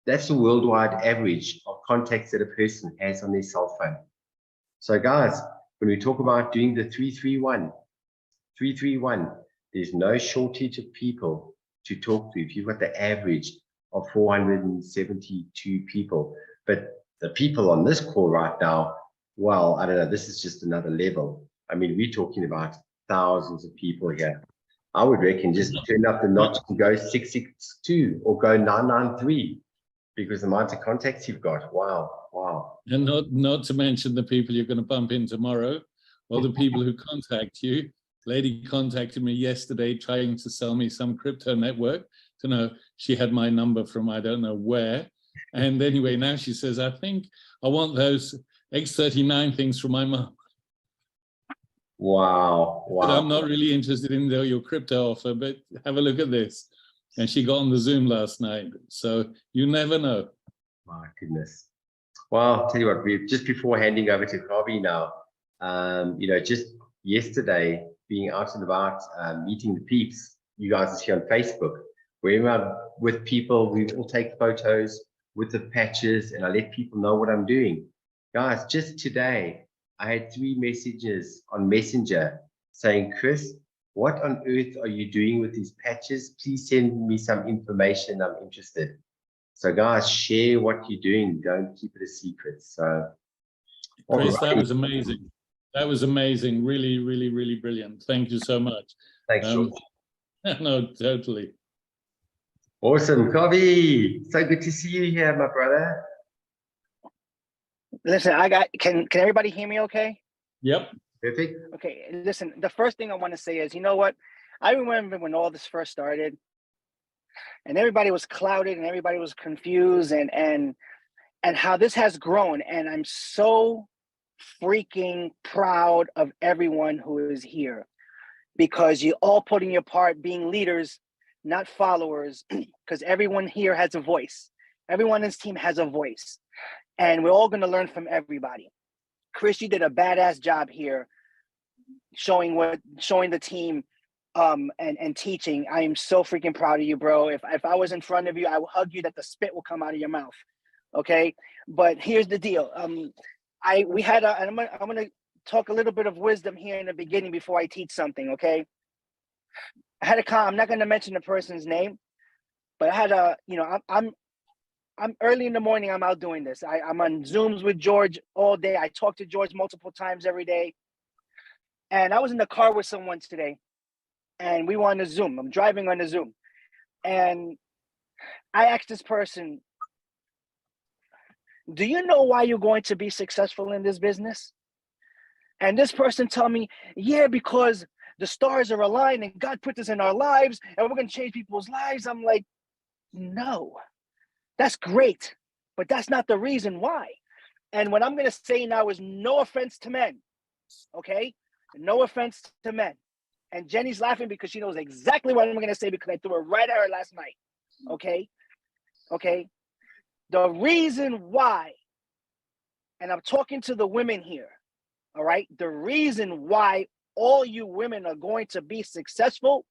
That's the worldwide average of contacts that a person has on their cell phone. So guys, when we talk about doing the 331, there's no shortage of people to talk to if you've got the average of 472 people. But the people on this call right now, well, I don't know, this is just another level. I mean, we're talking about thousands of people here. I would reckon just turn up the notch and go 662 or go 993. Because the amount of contacts you've got, wow, wow. And not to mention the people you're going to bump in tomorrow, or the people who contact you. Lady contacted me yesterday trying to sell me some crypto network. To know she had my number from I don't know where. And anyway, now she says, I think I want those X39 things from my mom. Wow, wow. But I'm not really interested in your crypto offer, but have a look at this. And she got on the Zoom last night. So you never know. My goodness. Well, I'll tell you what, just before handing over to Javi now, you know, just yesterday being out and about, meeting the peeps, you guys are here on Facebook, wherever I'm with people, we all take photos with the patches and I let people know what I'm doing. Guys, just today, I had 3 messages on Messenger saying, Chris, what on earth are you doing with these patches? Please send me some information. I'm interested. So guys, share what you're doing. Don't keep it a secret. So, Chris, that was amazing. That was amazing. Really, really, really brilliant. Thank you so much. Thanks, George. No, totally. Awesome. Javi, so good to see you here, my brother. Listen, can everybody hear me okay? Yep. Perfect. Okay, listen, the first thing I want to say is, you know what? I remember when all this first started and everybody was clouded and everybody was confused and how this has grown. And I'm so freaking proud of everyone who is here because you all putting your part being leaders, not followers, because everyone here has a voice. Everyone in this team has a voice. And we're all going to learn from everybody. Chris, you did a badass job here showing the team and teaching. I am so freaking proud of you, bro. If I was in front of you, I would hug you that the spit will come out of your mouth. Okay. But here's the deal. And I'm gonna talk a little bit of wisdom here in the beginning before I teach something. Okay. I'm not gonna mention the person's name, but I had I'm early in the morning. I'm out doing this. I'm on Zooms with George all day. I talk to George multiple times every day. And I was in the car with someone today and we were on the Zoom. I'm driving on the Zoom. And I asked this person, do you know why you're going to be successful in this business? And this person told me, yeah, because the stars are aligned and God put this in our lives and we're going to change people's lives. I'm like, no. That's great, but that's not the reason why. And what I'm going to say now is no offense to men, okay? No offense to men. And Jenny's laughing because she knows exactly what I'm going to say because I threw it right at her last night, okay? Okay? The reason why, and I'm talking to the women here, all right? The reason why all you women are going to be successful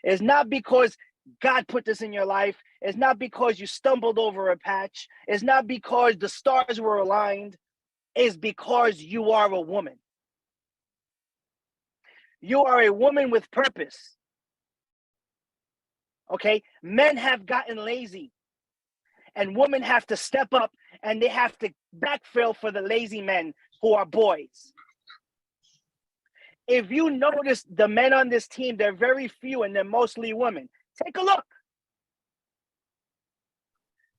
is not because God put this in your life. It's not because you stumbled over a patch. It's not because the stars were aligned. It's because you are a woman. You are a woman with purpose. Okay? Men have gotten lazy. And women have to step up and they have to backfill for the lazy men who are boys. If you notice the men on this team, they're very few and they're mostly women. Take a look.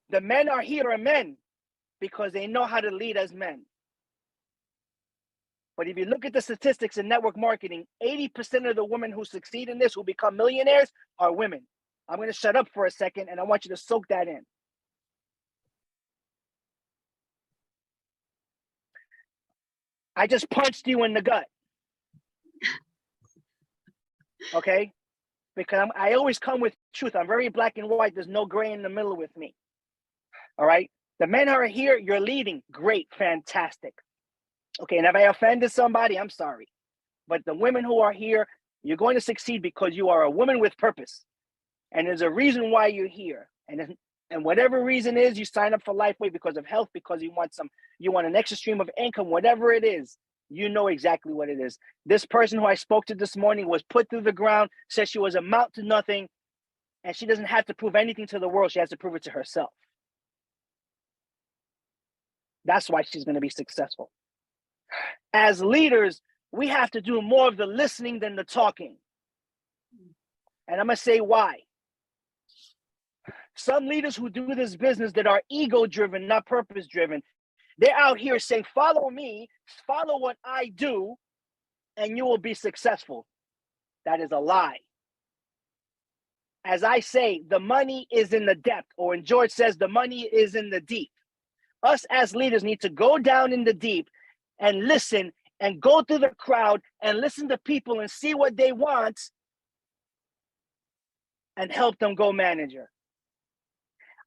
The men are here are men because they know how to lead as men. But if you look at the statistics in network marketing, 80% of the women who succeed in this, who become millionaires, are women. I'm going to shut up for a second and I want you to soak that in. I just punched you in the gut. Okay? Because I always come with truth. I'm very black and white. There's no gray in the middle with me. All right? The men who are here, you're leading. Great, fantastic. Okay, and if I offended somebody, I'm sorry. But the women who are here, you're going to succeed because you are a woman with purpose. And there's a reason why you're here. And whatever reason is, you sign up for LifeWave because of health, because you want an extra stream of income, whatever it is, you know exactly what it is. This person who I spoke to this morning was put through the ground, said she was amount to nothing, and she doesn't have to prove anything to the world. She has to prove it to herself. That's why she's going to be successful. As leaders, we have to do more of the listening than the talking. And I'm going to say why. Some leaders who do this business that are ego-driven, not purpose-driven, they're out here saying, follow me, follow what I do, and you will be successful. That is a lie. As I say, the money is in the depth, or when George says the money is in the deep. Us as leaders need to go down in the deep and listen and go through the crowd and listen to people and see what they want and help them go manager.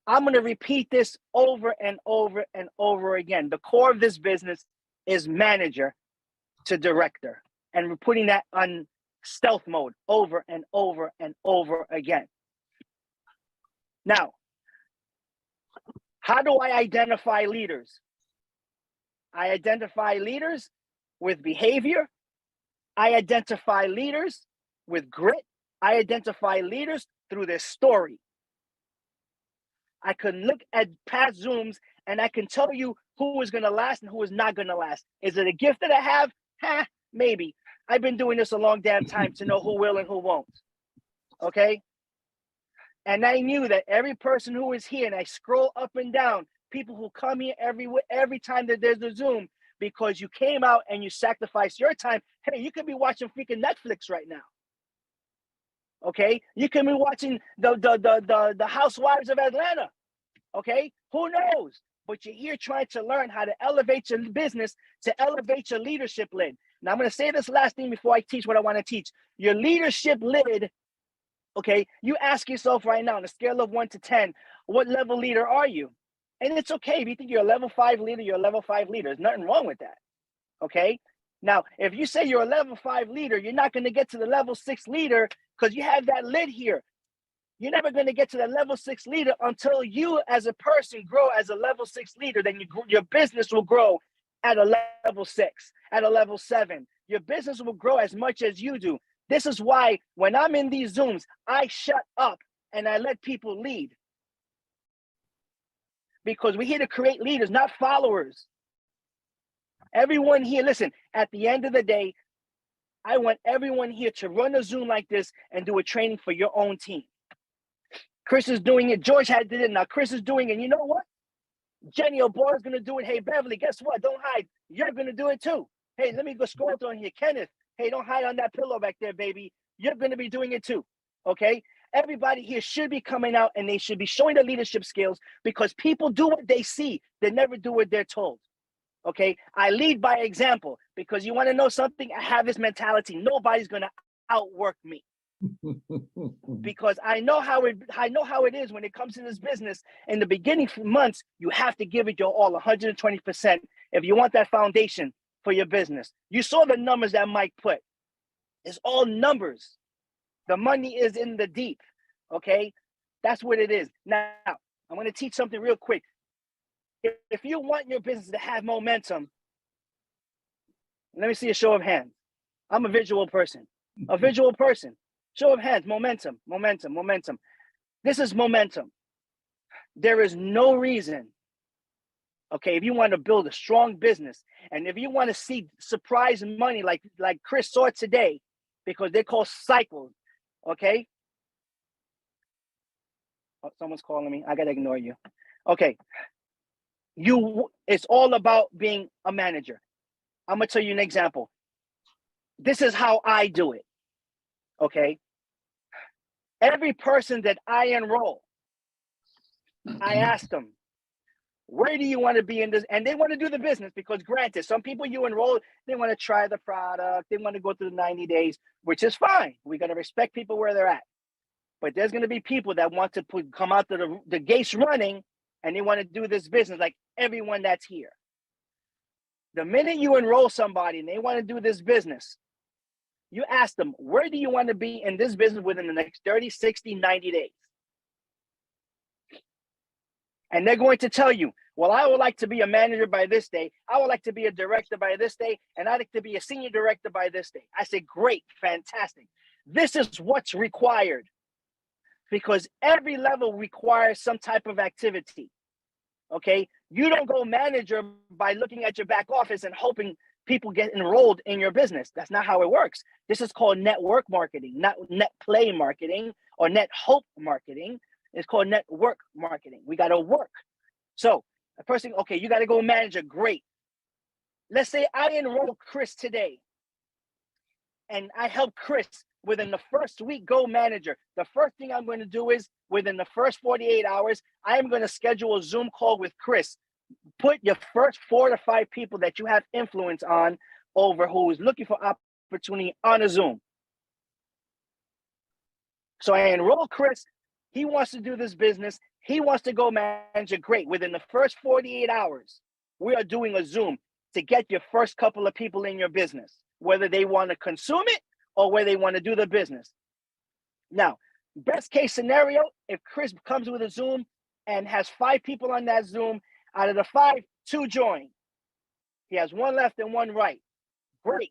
I'm going to repeat this over and over and over again. The core of this business is manager to director. And we're putting that on stealth mode over and over and over again. Now, how do I identify leaders? I identify leaders with behavior. I identify leaders with grit. I identify leaders through their story. I can look at past Zooms and I can tell you who is going to last and who is not going to last. Is it a gift that I have? Maybe. I've been doing this a long damn time to know who will and who won't. Okay? And I knew that every person who is here, and I scroll up and down, people who come here every time that there's a Zoom because you came out and you sacrificed your time. Hey, you could be watching freaking Netflix right now. Okay, you can be watching the Housewives of Atlanta. Okay, who knows? But you're here trying to learn how to elevate your business, to elevate your leadership lid. Now, I'm going to say this last thing before I teach what I want to teach. Your leadership lid, okay, you ask yourself right now on a scale of 1 to 10, what level leader are you? And it's okay if you think you're a level 5 leader, you're a level 5 leader. There's nothing wrong with that, okay? Now, if you say you're a level 5 leader, you're not going to get to the level 6 leader because you have that lid here. You're never going to get to the level 6 leader until you as a person grow as a level 6 leader. Then your business will grow at a level 6, at a level 7. Your business will grow as much as you do. This is why when I'm in these Zooms, I shut up and I let people lead. Because we're here to create leaders, not followers. Everyone here, listen, at the end of the day, I want everyone here to run a Zoom like this and do a training for your own team. Chris is doing it. George did it. Now Chris is doing it. And you know what? Jenny O'Barr is going to do it. Hey, Beverly, guess what? Don't hide. You're going to do it too. Hey, let me go scroll down here. Kenneth, hey, don't hide on that pillow back there, baby. You're going to be doing it too. Okay? Everybody here should be coming out and they should be showing their leadership skills because people do what they see. They never do what they're told. Okay? I lead by example because you want to know something? I have this mentality. Nobody's going to outwork me. Because I know how it is when it comes to this business. In the beginning months, you have to give it your all, 120%, if you want that foundation for your business. You saw the numbers that Mike put. It's all numbers. The money is in the deep. Okay, that's what it is. Now, I'm going to teach something real quick. If you want your business to have momentum, let me see a show of hands. I'm a visual person. A visual person. Show of hands, momentum, momentum, momentum. This is momentum. There is no reason, okay, if you want to build a strong business and if you want to see surprise money like Chris saw today, because they call cycles, okay? Oh, someone's calling me. I got to ignore you. Okay. It's all about being a manager. I'm going to tell you an example. This is how I do it, okay? Every person that I enroll, I ask them, where do you want to be in this? And they want to do the business because granted, some people you enroll, they want to try the product. They want to go through the 90 days, which is fine. We got to respect people where they're at. But there's going to be people that want to come out to the gates running and they want to do this business like everyone that's here. The minute you enroll somebody and they want to do this business, you ask them, where do you want to be in this business within the next 30, 60, 90 days? And they're going to tell you, well, I would like to be a manager by this day. I would like to be a director by this day. And I'd like to be a senior director by this day. I say, great, fantastic. This is what's required because every level requires some type of activity. Okay? You don't go manager by looking at your back office and hoping people get enrolled in your business. That's not how it works. This is called network marketing, not net play marketing or net hope marketing. It's called network marketing. We got to work. So a person, okay, you got to go manager. Great. Let's say I enroll Chris today and I help Chris within the first week go manager. The first thing I'm going to do is within the first 48 hours, I am going to schedule a Zoom call with Chris. Put your first 4 to 5 people that you have influence on over who is looking for opportunity on a Zoom. So I enroll Chris. He wants to do this business. He wants to go manager. Great. Within the first 48 hours, we are doing a Zoom to get your first couple of people in your business, whether they want to consume it or whether they want to do the business. Now, best case scenario, if Chris comes with a Zoom and has 5 people on that Zoom, out of the 5, 2 join. He has 1 left and 1 right. Great.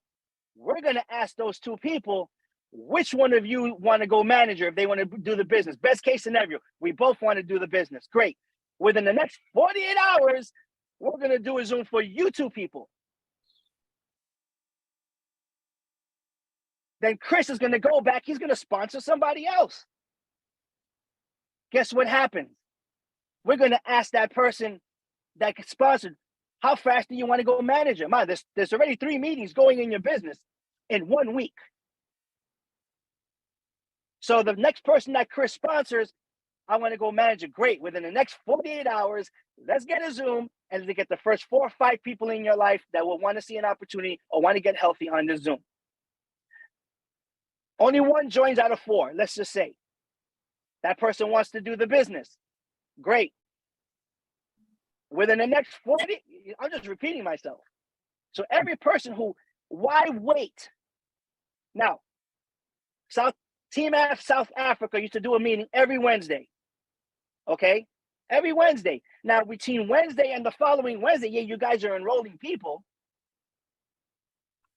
We're going to ask those 2 people, which one of you want to go manager if they want to do the business? Best case scenario, we both want to do the business. Great. Within the next 48 hours, we're going to do a Zoom for you 2 people. Then Chris is going to go back. He's going to sponsor somebody else. Guess what happens? We're going to ask that person that get sponsored, how fast do you want to go manage it? Man, there's already 3 meetings going in your business in 1 week. So the next person that Chris sponsors, I want to go manage it. Great. Within the next 48 hours, let's get a Zoom and to get the first 4 or 5 people in your life that will want to see an opportunity or want to get healthy on the Zoom. Only 1 joins out of 4, let's just say. That person wants to do the business. Great. Within the next 40, I'm just repeating myself. So every person why wait? Now, Team South Africa used to do a meeting every Wednesday. Okay? Every Wednesday. Now, between Wednesday and the following Wednesday, yeah, you guys are enrolling people.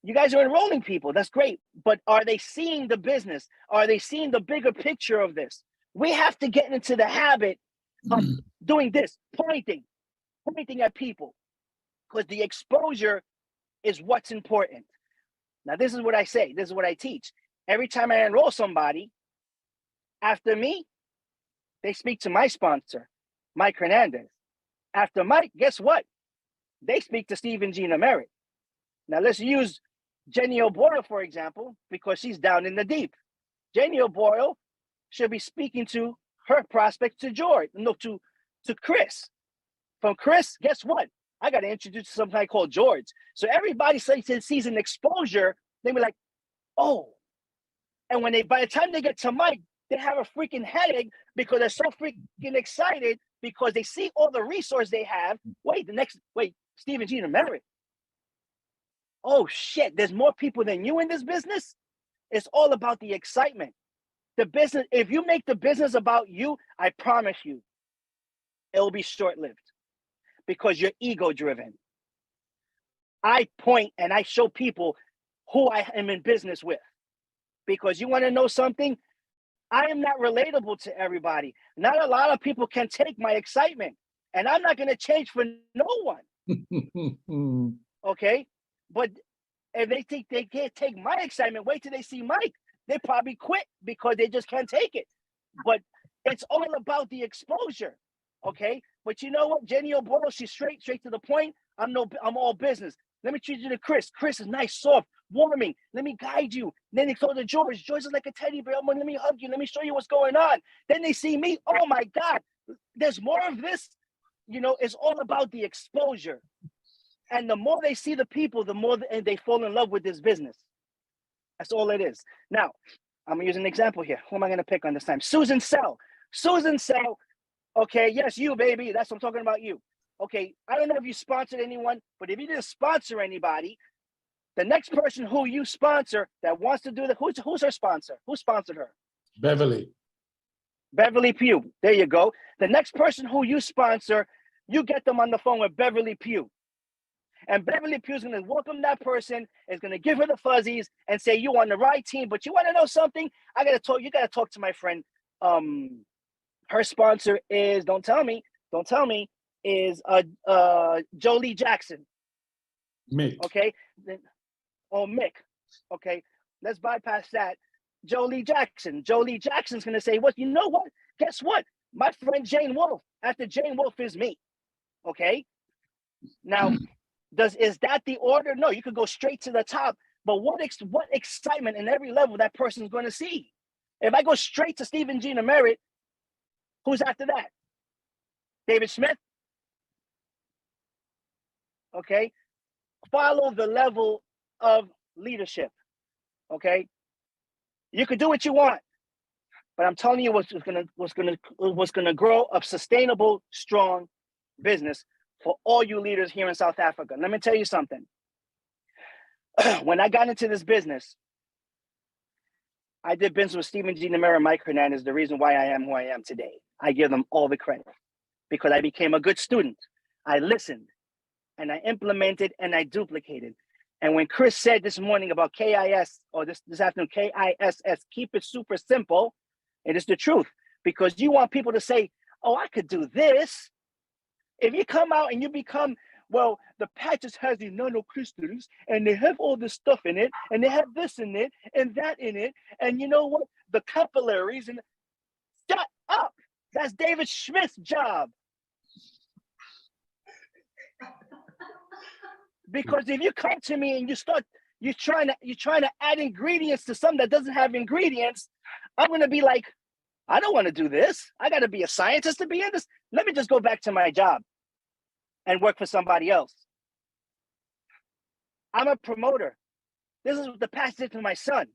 You guys are enrolling people. That's great. But are they seeing the business? Are they seeing the bigger picture of this? We have to get into the habit of doing this, pointing at people, because the exposure is what's important. Now, this is what I say. This is what I teach. Every time I enroll somebody, after me, they speak to my sponsor, Mike Hernandez. After Mike, guess what? They speak to Stephen Gina Merritt. Now, let's use Jenny O'Boyle, for example, because she's down in the deep. Jenny O'Boyle should be speaking to her prospect to Chris. From Chris, guess what? I got to introduce to some guy called George. So everybody sees an exposure, they be like, oh. And by the time they get to Mike, they have a freaking headache because they're so freaking excited because they see all the resource they have. Stephen Gina Merritt. Oh shit, there's more people than you in this business. It's all about the excitement. The business, if you make the business about you, I promise you, it'll be short-lived because you're ego-driven. I point and I show people who I am in business with. Because you want to know something? I am not relatable to everybody. Not a lot of people can take my excitement. And I'm not going to change for no one. Okay? But if they think they can't take my excitement, wait till they see Mike. They probably quit because they just can't take it. But it's all about the exposure. Okay? But you know what? Jenny O'Boyle, she's straight to the point. I'm all business. Let me treat you to Chris. Chris is nice, soft, warming. Let me guide you. Then they go to George. George is like a teddy bear. Let me hug you. Let me show you what's going on. Then they see me. Oh my God, there's more of this. It's all about the exposure. And the more they see the people, the more they fall in love with this business. That's all it is. Now, I'm going to use an example here. Who am I going to pick on this time? Susan Sell. Susan Sell. Okay, yes, you, baby. That's what I'm talking about, you. Okay, I don't know if you sponsored anyone, but if you didn't sponsor anybody, the next person who you sponsor that wants to do that, who's her sponsor? Who sponsored her? Beverly Pugh. There you go. The next person who you sponsor, you get them on the phone with Beverly Pugh. And Beverly Pugh is going to welcome that person, is going to give her the fuzzies and say, you on the right team. But you want to know something? You got to talk to my friend. Her sponsor is, don't tell me, is Jolie Jackson. Mick. Okay. Mick. Okay. Let's bypass that. Jolie Jackson. Jolie Jackson's gonna say, you know what? Guess what? My friend Jane Wolf. After Jane Wolf is me. Okay. Now, is that the order? No, you could go straight to the top. But what excitement in every level that person's gonna see? If I go straight to Stephen Gina Merritt, who's after that? David Smith? Okay, follow the level of leadership. Okay, you could do what you want, but I'm telling you what's gonna grow a sustainable, strong business for all you leaders here in South Africa. Let me tell you something. When I got into this business, I did business with Stephen G. Nemera and Mike Hernandez. The reason why I am who I am today, I give them all the credit because I became a good student. I listened. And I implemented and I duplicated. And when Chris said this morning about KIS, or this afternoon, KISS, keep it super simple, it is the truth. Because you want people to say, oh, I could do this. If you come out and you become, well, the patches has the nanocrystals and they have all this stuff in it and they have this in it and that in it. And you know what? The capillaries and shut up. That's David Schmidt's job. Because if you come to me and you're trying to add ingredients to something that doesn't have ingredients, I'm gonna be like, I don't want to do this. I got to be a scientist to be in this. Let me just go back to my job and work for somebody else. I'm a promoter. This is what the past did to my son.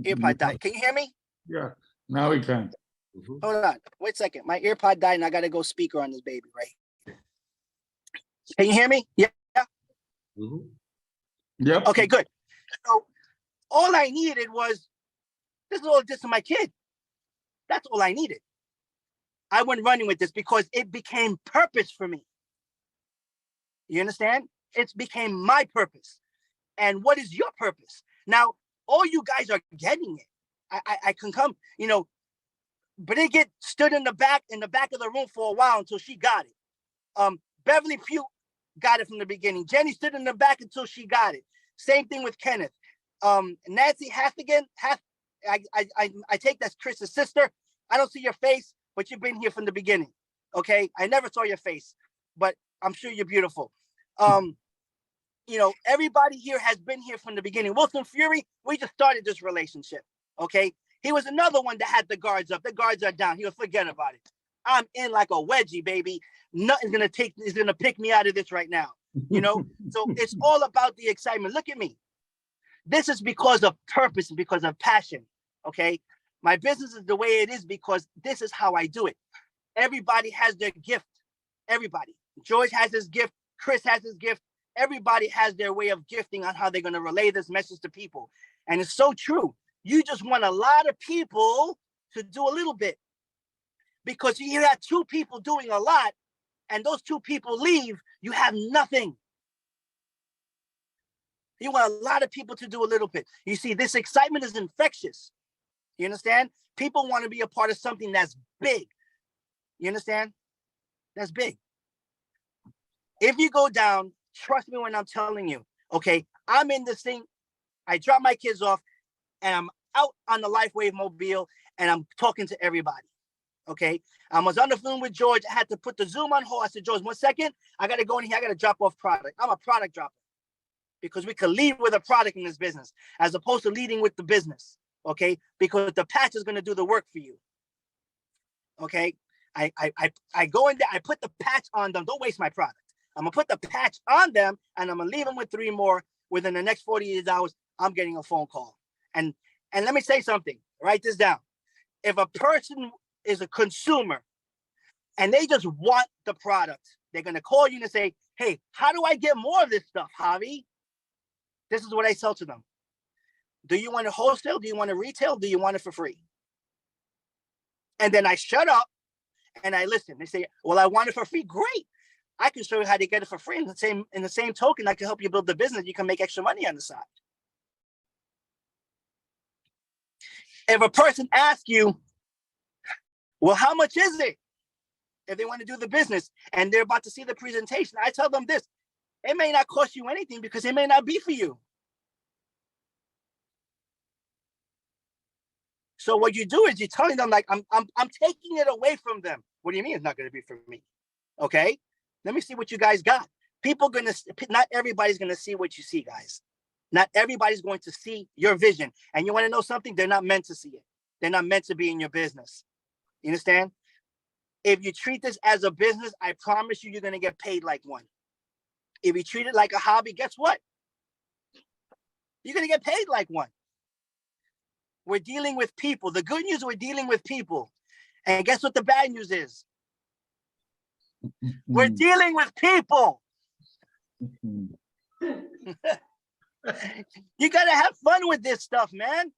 Earpod died. Can you hear me? Yeah, now we can. Mhm. Hold on. Wait a second. My earpod died and I got to go speaker on this baby, right? Can you hear me? Yeah. Mhm. Yep. Okay, good. So all I needed was, this is all this to my kid. That's all I needed. I went running with this because it became purpose for me. You understand? It became my purpose. And what is your purpose? Now, all you guys are getting it. I can come, Bridget stood in the back of the room for a while until she got it. Beverly Pugh got it from the beginning. Jenny stood in the back until she got it. Same thing with Kenneth. Nancy Hathigan, I take that's Chris's sister. I don't see your face, but you've been here from the beginning. Okay, I never saw your face, but I'm sure you're beautiful. Everybody here has been here from the beginning. Wilson Fury, we just started this relationship. Okay, he was another one that had the guards up. The guards are down. He was forget about it. I'm in like a wedgie, baby. Nothing's gonna pick me out of this right now. So it's all about the excitement. Look at me. This is because of purpose and because of passion. Okay, my business is the way it is because this is how I do it. Everybody has their gift. Everybody. George has his gift. Chris has his gift. Everybody has their way of gifting on how they're going to relay this message to people. And it's so true. You just want a lot of people to do a little bit. Because you have two people doing a lot, and those two people leave, you have nothing. You want a lot of people to do a little bit. You see, this excitement is infectious. You understand? People want to be a part of something that's big. You understand? That's big. If you go down, trust me when I'm telling you, okay, I'm in this thing. I drop my kids off and I'm out on the LifeWave mobile and I'm talking to everybody. Okay. I was on the phone with George. I had to put the Zoom on hold. I said, George, 1 second. I got to go in here. I got to drop off product. I'm a product dropper because we could lead with a product in this business as opposed to leading with the business. Okay. Because the patch is going to do the work for you. Okay. I go in there. I put the patch on them. Don't waste my product. I'm going to put the patch on them and I'm going to leave them with 3 more. Within the next 48 hours, I'm getting a phone call. And let me say something. Write this down. If a person is a consumer and they just want the product, they're going to call you and say, hey, how do I get more of this stuff, Javi? This is what I sell to them. Do you want it wholesale? Do you want it retail? Do you want it for free? And then I shut up and I listen. They say, well, I want it for free. Great. I can show you how to get it for free. In the same token, I can help you build the business. You can make extra money on the side. If a person asks you, well, how much is it? If they want to do the business and they're about to see the presentation, I tell them this. It may not cost you anything because it may not be for you. So what you do is you're telling them like, I'm taking it away from them. What do you mean it's not going to be for me? Okay. Let me see what you guys got. Not everybody's going to see what you see, guys. Not everybody's going to see your vision. And you want to know something? They're not meant to see it. They're not meant to be in your business. You understand? If you treat this as a business, I promise you, you're going to get paid like one. If you treat it like a hobby, guess what? You're going to get paid like one. We're dealing with people. The good news, we're dealing with people. And guess what the bad news is? We're dealing with people. You got to have fun with this stuff, man.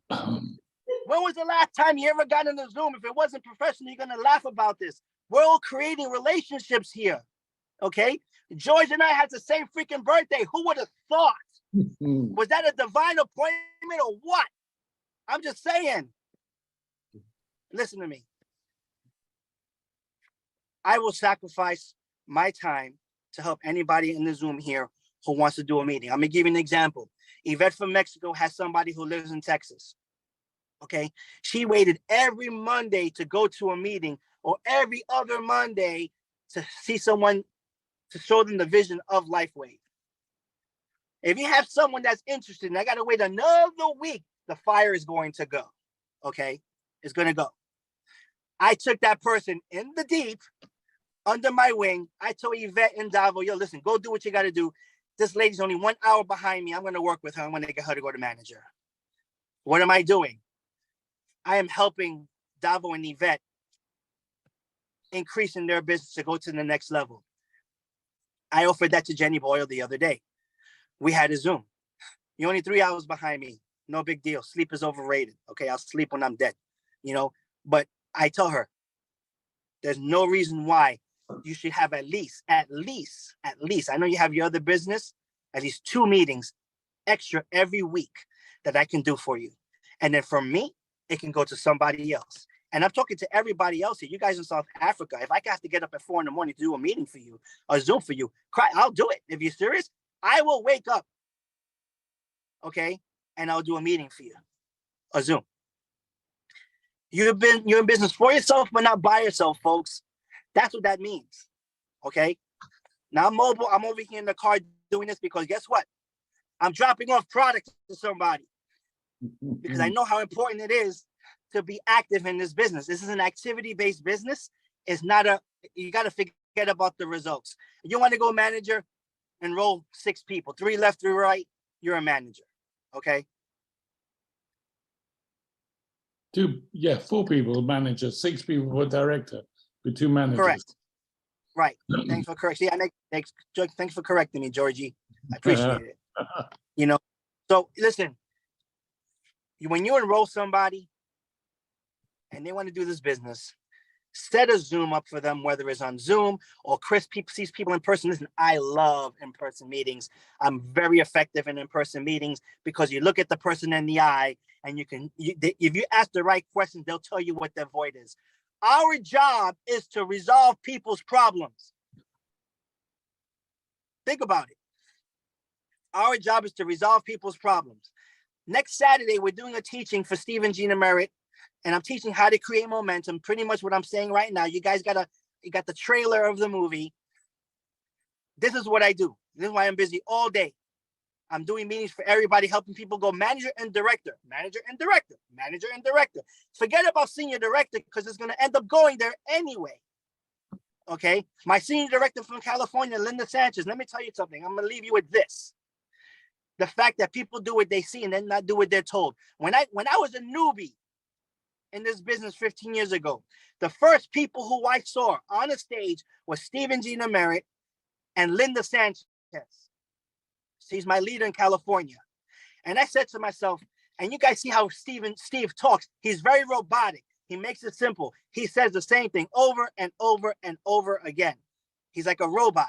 When was the last time you ever got in the Zoom? If it wasn't professional, you're going to laugh about this. We're all creating relationships here. Okay? George and I had the same freaking birthday. Who would have thought? Was that a divine appointment or what? I'm just saying. Listen to me. I will sacrifice my time to help anybody in the Zoom here who wants to do a meeting. I'm going to give you an example. Yvette from Mexico has somebody who lives in Texas. Okay. She waited every Monday to go to a meeting or every other Monday to see someone, to show them the vision of LifeWave. If you have someone that's interested and I got to wait another week, the fire is going to go. Okay? It's going to go. I took that person in the deep, under my wing. I told Yvette and Davo, yo, listen, go do what you got to do. This lady's only 1 hour behind me. I'm going to work with her. I'm going to get her to go to manager. What am I doing? I am helping Davo and Yvette increasing their business to go to the next level. I offered that to Jenny Boyle the other day. We had a Zoom. You're only 3 hours behind me. No big deal. Sleep is overrated. Okay, I'll sleep when I'm dead. You know, but I tell her, there's no reason why you should have at least, I know you have your other business, at least 2 meetings extra every week that I can do for you. And then for me, it can go to somebody else. And I'm talking to everybody else here. You guys in South Africa, if I have to get up at 4 a.m. to do a meeting for you, a Zoom for you, I'll do it. If you're serious, I will wake up, okay, and I'll do a meeting for you, a Zoom. You're in business for yourself, but not by yourself, folks. That's what that means, okay? Now I'm mobile. I'm over here in the car doing this because guess what? I'm dropping off product to somebody because I know how important it is to be active in this business. This is an activity-based business. It's not you got to forget about the results. You want to go manager, enroll 6 people, 3 left, 3 right, you're a manager, okay? 4 people, manager, 6 people for director, with 2 managers. Correct. Right. Thanks for correcting. Thanks for correcting me, Georgie. I appreciate it. You know, so listen, when you enroll somebody and they want to do this business, set a Zoom up for them, whether it's on Zoom or Chris sees people in person. Listen, I love in-person meetings. I'm very effective in in-person meetings because you look at the person in the eye and if you ask the right questions, they'll tell you what their void is. Our job is to resolve people's problems. Think about it. Our job is to resolve people's problems. Next Saturday, we're doing a teaching for Steve and Gina Merritt, and I'm teaching how to create momentum. Pretty much what I'm saying right now. You guys you got the trailer of the movie. This is what I do. This is why I'm busy all day. I'm doing meetings for everybody, helping people go manager and director, manager and director, manager and director. Forget about senior director because it's going to end up going there anyway. Okay. My senior director from California, Linda Sanchez, let me tell you something. I'm going to leave you with this. The fact that people do what they see and then not do what they're told. When I was a newbie in this business 15 years ago, the first people who I saw on the stage was Steve and Gina Merritt and Linda Sanchez. She's my leader in California. And I said to myself, and you guys see how Steve talks. He's very robotic. He makes it simple. He says the same thing over and over and over again. He's like a robot.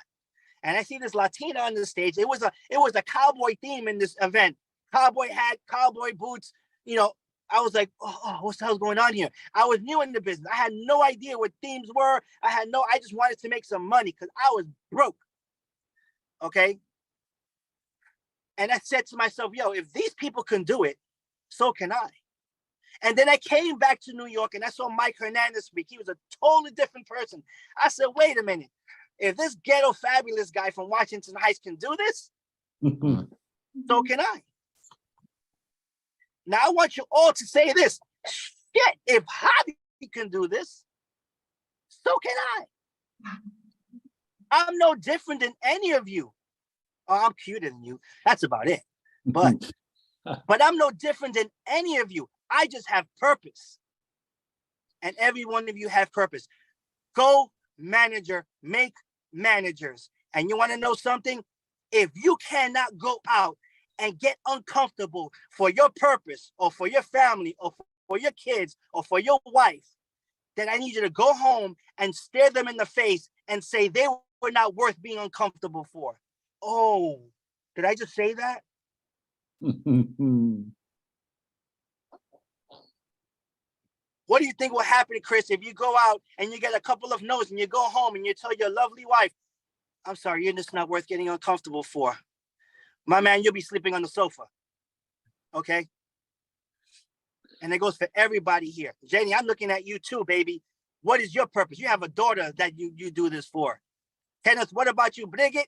And I see this Latina on the stage. It was a cowboy theme in this event. Cowboy hat, cowboy boots. You know, I was like, oh, what the hell's going on here? I was new in the business. I had no idea what themes were. I just wanted to make some money because I was broke. Okay. And I said to myself, yo, if these people can do it, so can I. And then I came back to New York and I saw Mike Hernandez speak. He was a totally different person. I said, wait a minute. If this ghetto fabulous guy from Washington Heights can do this, so can I. Now I want you all to say this. Shit, if Javi can do this, so can I. I'm no different than any of you. Oh, I'm cuter than you. That's about it. But I'm no different than any of you. I just have purpose. And every one of you have purpose. Go manager, make managers. And you want to know something? If you cannot go out and get uncomfortable for your purpose or for your family or for your kids or for your wife, then I need you to go home and stare them in the face and say they were not worth being uncomfortable for. Oh, did I just say that? What do you think will happen, Chris, if you go out and you get a couple of no's and you go home and you tell your lovely wife, I'm sorry, you're just not worth getting uncomfortable for. My man, you'll be sleeping on the sofa. Okay? And it goes for everybody here. Jenny, I'm looking at you too, baby. What is your purpose? You have a daughter that you do this for. Kenneth, what about you, Bridget?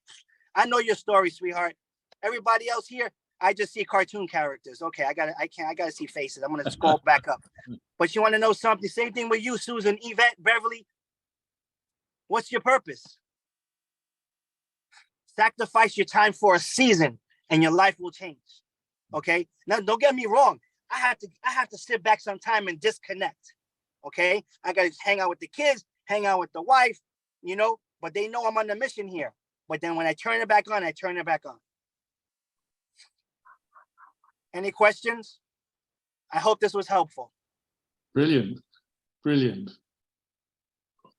I know your story, sweetheart. Everybody else here, I just see cartoon characters. Okay, I gotta see faces. I'm gonna scroll back up. But you want to know something? Same thing with you, Susan, Yvette, Beverly. What's your purpose? Sacrifice your time for a season and your life will change. Okay. Now, don't get me wrong. I have to sit back sometime and disconnect. Okay. I got to hang out with the kids, hang out with the wife, you know, but they know I'm on the mission here. But then when I turn it back on, I turn it back on. Any questions? I hope this was helpful. Brilliant. Brilliant.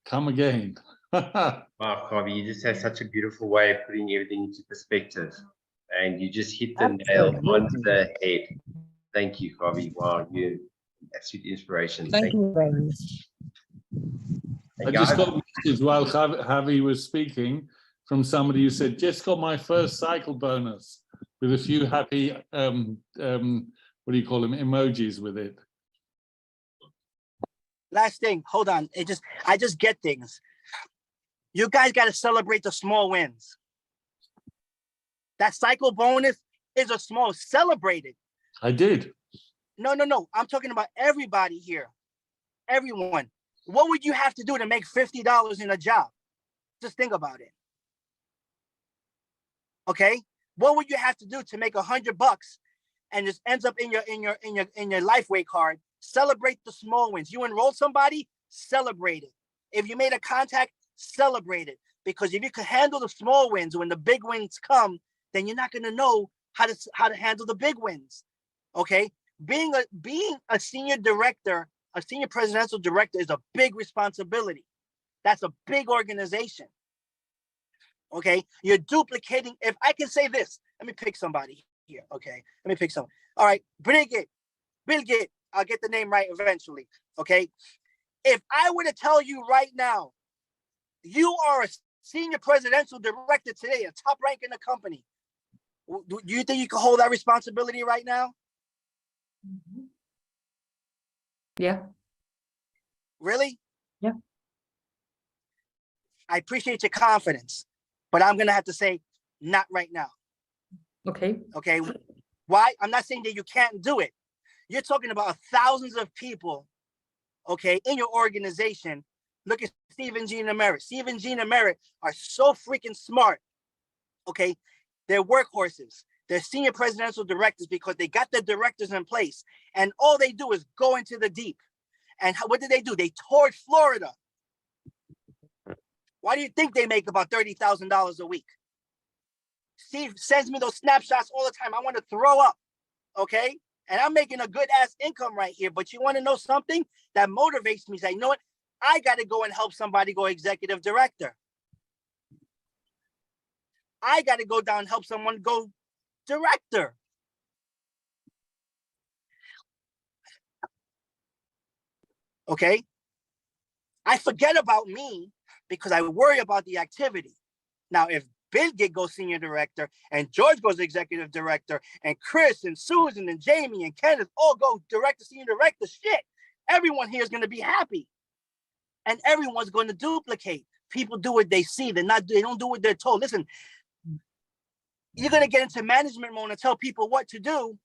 Come again. Wow, Javi, you just have such a beautiful way of putting everything into perspective. And you just hit the nail on the head. Thank you, Javi. Wow, you're absolute inspiration. Thank you very much. I just got a message while Javi was speaking from somebody who said, just got my first cycle bonus with a few happy, what do you call them, emojis with it. Last thing, hold on. I just get things. You guys got to celebrate the small wins. That cycle bonus is a small, celebrate it. I did. No. I'm talking about everybody here. Everyone. What would you have to do to make $50 in a job? Just think about it. Okay? What would you have to do to make $100 and just ends up in your LifeWave card? Celebrate the small wins. You enrolled somebody, celebrate it. If you made a contact, celebrate it. Because if you can handle the small wins when the big wins come, then you're not going to know how to handle the big wins. Okay? Being a senior director, a senior presidential director is a big responsibility. That's a big organization. Okay? You're duplicating. If I can say this, let me pick somebody here. Okay? Let me pick someone. All right. Bridget. I'll get the name right eventually. Okay? If I were to tell you right now, you are a senior presidential director today, a top rank in the company, do you think you can hold that responsibility right now? Yeah. Really? Yeah. I appreciate your confidence, but I'm going to have to say not right now. Okay. Okay. Why? I'm not saying that you can't do it. You're talking about thousands of people, okay, in your organization. Look at Steve and Gina Merritt. Steve and Gina Merritt are so freaking smart. Okay. They're workhorses. They're senior presidential directors because they got their directors in place. And all they do is go into the deep. And what did they do? They toured Florida. Why do you think they make about $30,000 a week? Steve sends me those snapshots all the time. I want to throw up. Okay. And I'm making a good ass income right here. But you want to know something that motivates me? Say, you know what? I got to go and help somebody go executive director. I got to go down and help someone go director. Okay. I forget about me because I worry about the activity. Now, if Bill goes senior director and George goes executive director and Chris and Susan and Jamie and Kenneth all go director, senior director, shit, everyone here is going to be happy. And everyone's going to duplicate. People do what they see. They don't do what they're told. Listen, you're going to get into management mode and tell people what to do.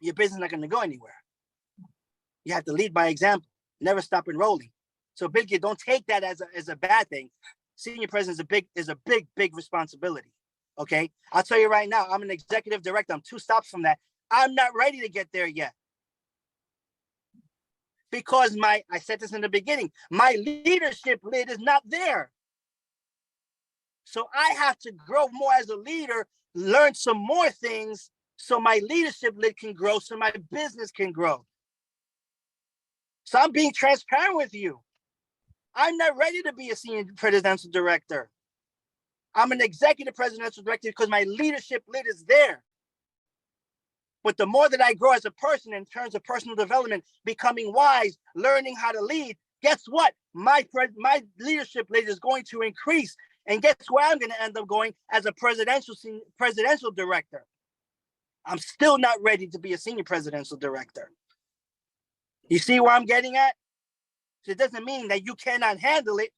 Your business is not going to go anywhere. You have to lead by example. Never stop enrolling. So Bill, don't take that as a bad thing. Senior president is a big responsibility. Okay. I'll tell you right now, I'm an executive director. I'm 2 stops from that. I'm not ready to get there yet. Because I said this in the beginning, my leadership lid is not there. So I have to grow more as a leader, learn some more things so my leadership lid can grow, so my business can grow. So I'm being transparent with you. I'm not ready to be a senior presidential director. I'm an executive presidential director because my leadership lid is there. But the more that I grow as a person in terms of personal development, becoming wise, learning how to lead, guess what? My leadership lid is going to increase. And guess where I'm going to end up going as a presidential director? I'm still not ready to be a senior presidential director. You see where I'm getting at? So it doesn't mean that you cannot handle it.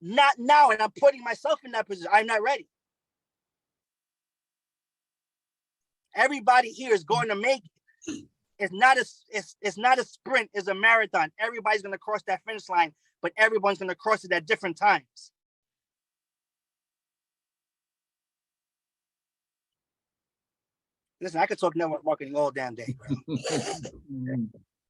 Not now, and I'm putting myself in that position. I'm not ready. Everybody here is going to make it. It's not a sprint, it's a marathon. Everybody's going to cross that finish line, but everyone's going to cross it at different times. Listen, I could talk network marketing all damn day, bro.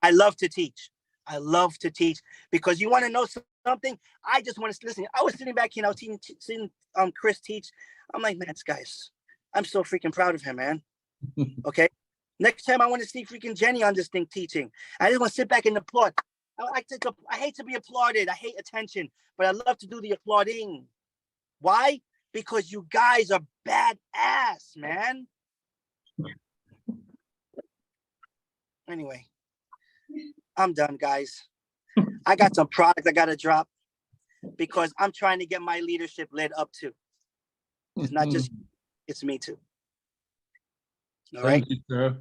I love to teach. I love to teach because you want to know something. I just want to listen. I was sitting back here, I was seeing Chris teach. I'm like, man, this guy's. I'm so freaking proud of him, man. Okay. Next time I want to see freaking Jenny on this thing teaching. I just want to sit back and applaud. I hate to be applauded. I hate attention, but I love to do the applauding. Why? Because you guys are badass, man. Anyway, I'm done, guys. I got some products I got to drop because I'm trying to get my leadership led up too. It's not just, it's me too. All right. Thank you, sir.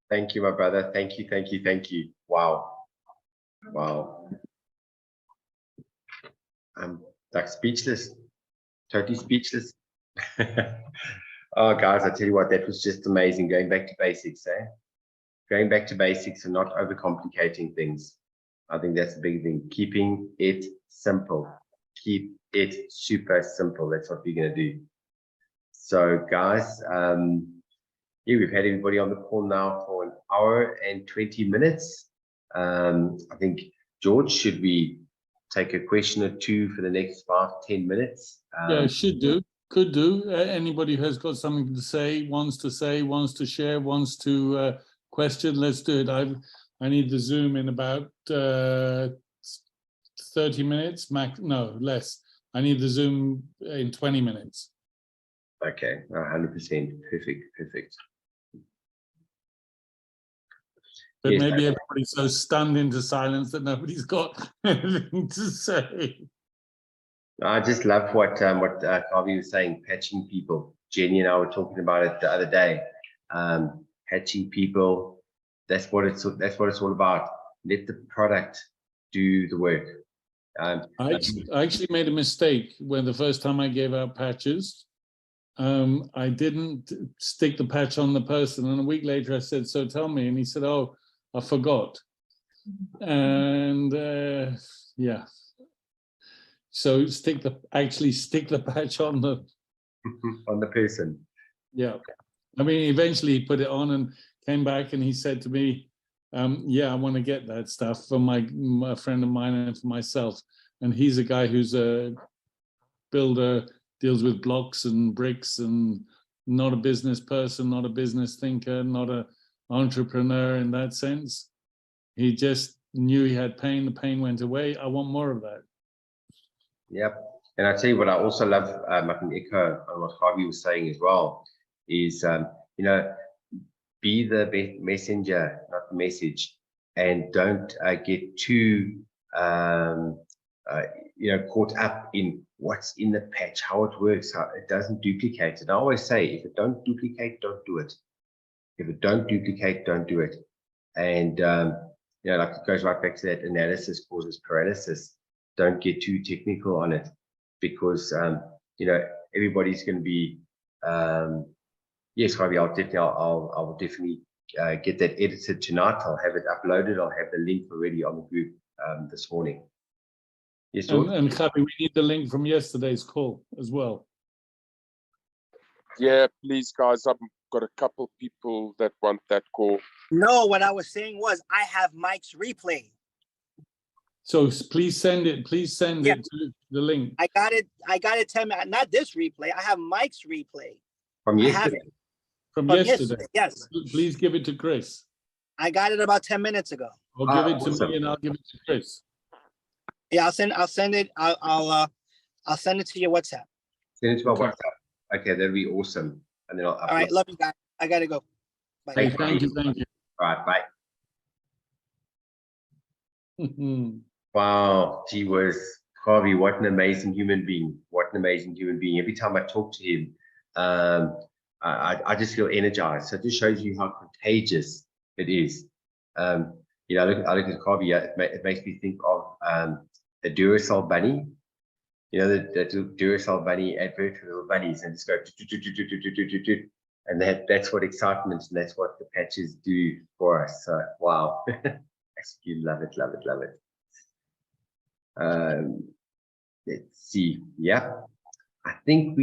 Thank you, my brother. Thank you, thank you, thank you. Wow. Wow. I'm like speechless, totally speechless. Oh, guys, I tell you what, that was just amazing. Going back to basics, eh? Going back to basics and not overcomplicating things. I think that's the big thing. Keeping it simple. Keep it super simple. That's what we're going to do. So, guys, yeah, we've had everybody on the call now for 1 hour and 20 minutes. I think, George, should we take a question or two for the next 5-10 minutes? Yeah, should do. Could do. Anybody who has got something to say, wants to share, wants to question, let's do it. I need the Zoom in about 30 minutes, max. No, less. I need the Zoom in 20 minutes. Okay, 100%. Perfect. But Yes, maybe everybody's so stunned into silence that nobody's got anything to say. I just love what Javi was saying, patching people. Jenny and I were talking about it the other day. Patching people, that's what it's all about. Let the product do the work. I actually made a mistake when the first time I gave out patches. I didn't stick the patch on the person, and a week later I said, "So tell me," and he said, "Oh, I forgot." And yeah. So stick the patch on the on the person. Yeah, I mean, eventually he put it on and came back and he said to me, "Yeah, I want to get that stuff for my friend of mine and for myself." And he's a guy who's a builder, deals with blocks and bricks, and not a business person, not a business thinker, not an entrepreneur in that sense. He just knew he had pain. The pain went away. I want more of that. Yep. And I tell you what, I also love, I can echo on what Javi was saying as well, is, you know, be the messenger, not the message, and don't get too, you know, caught up in what's in the patch, how it works, how it doesn't duplicate. And I always say, if it don't duplicate, don't do it. If it don't duplicate, don't do it. And, you know, like it goes right back to that analysis causes paralysis. Don't get too technical on it, because you know, everybody's going to be yes, Javi, I will definitely get that edited tonight. I'll have it uploaded. I'll have the link already on the group this morning. Yes, George? And Javi, we need the link from yesterday's call as well. Yeah, please, guys. I've got a couple people that want that call. No, what I was saying was I have Mike's replay. So please send it. Please send it to the link. I got it 10 minutes. Not this replay. I have Mike's replay. From yesterday. From yesterday. Yes. Please give it to Chris. I got it about 10 minutes ago. Or give it to me and I'll give it to Chris. Yeah, I'll send it. I'll send it to your WhatsApp. Send it to my WhatsApp. Okay, that'd be awesome. And then I'll upload. All right, love you guys. I gotta go. Bye. Hey, thank you. All right, bye. Wow, gee whiz, Javi, what an amazing human being. What an amazing human being. Every time I talk to him, I just feel energized. So it just shows you how contagious it is. Yeah, you know, I look at Javi, it makes me think of the Duracell bunny. You know, the Duracell bunny advert for little bunnies, and just go, and that's what excitement, and that's what the patches do for us. So, wow. You love it, love it, love it. Let's see. Yeah, I think we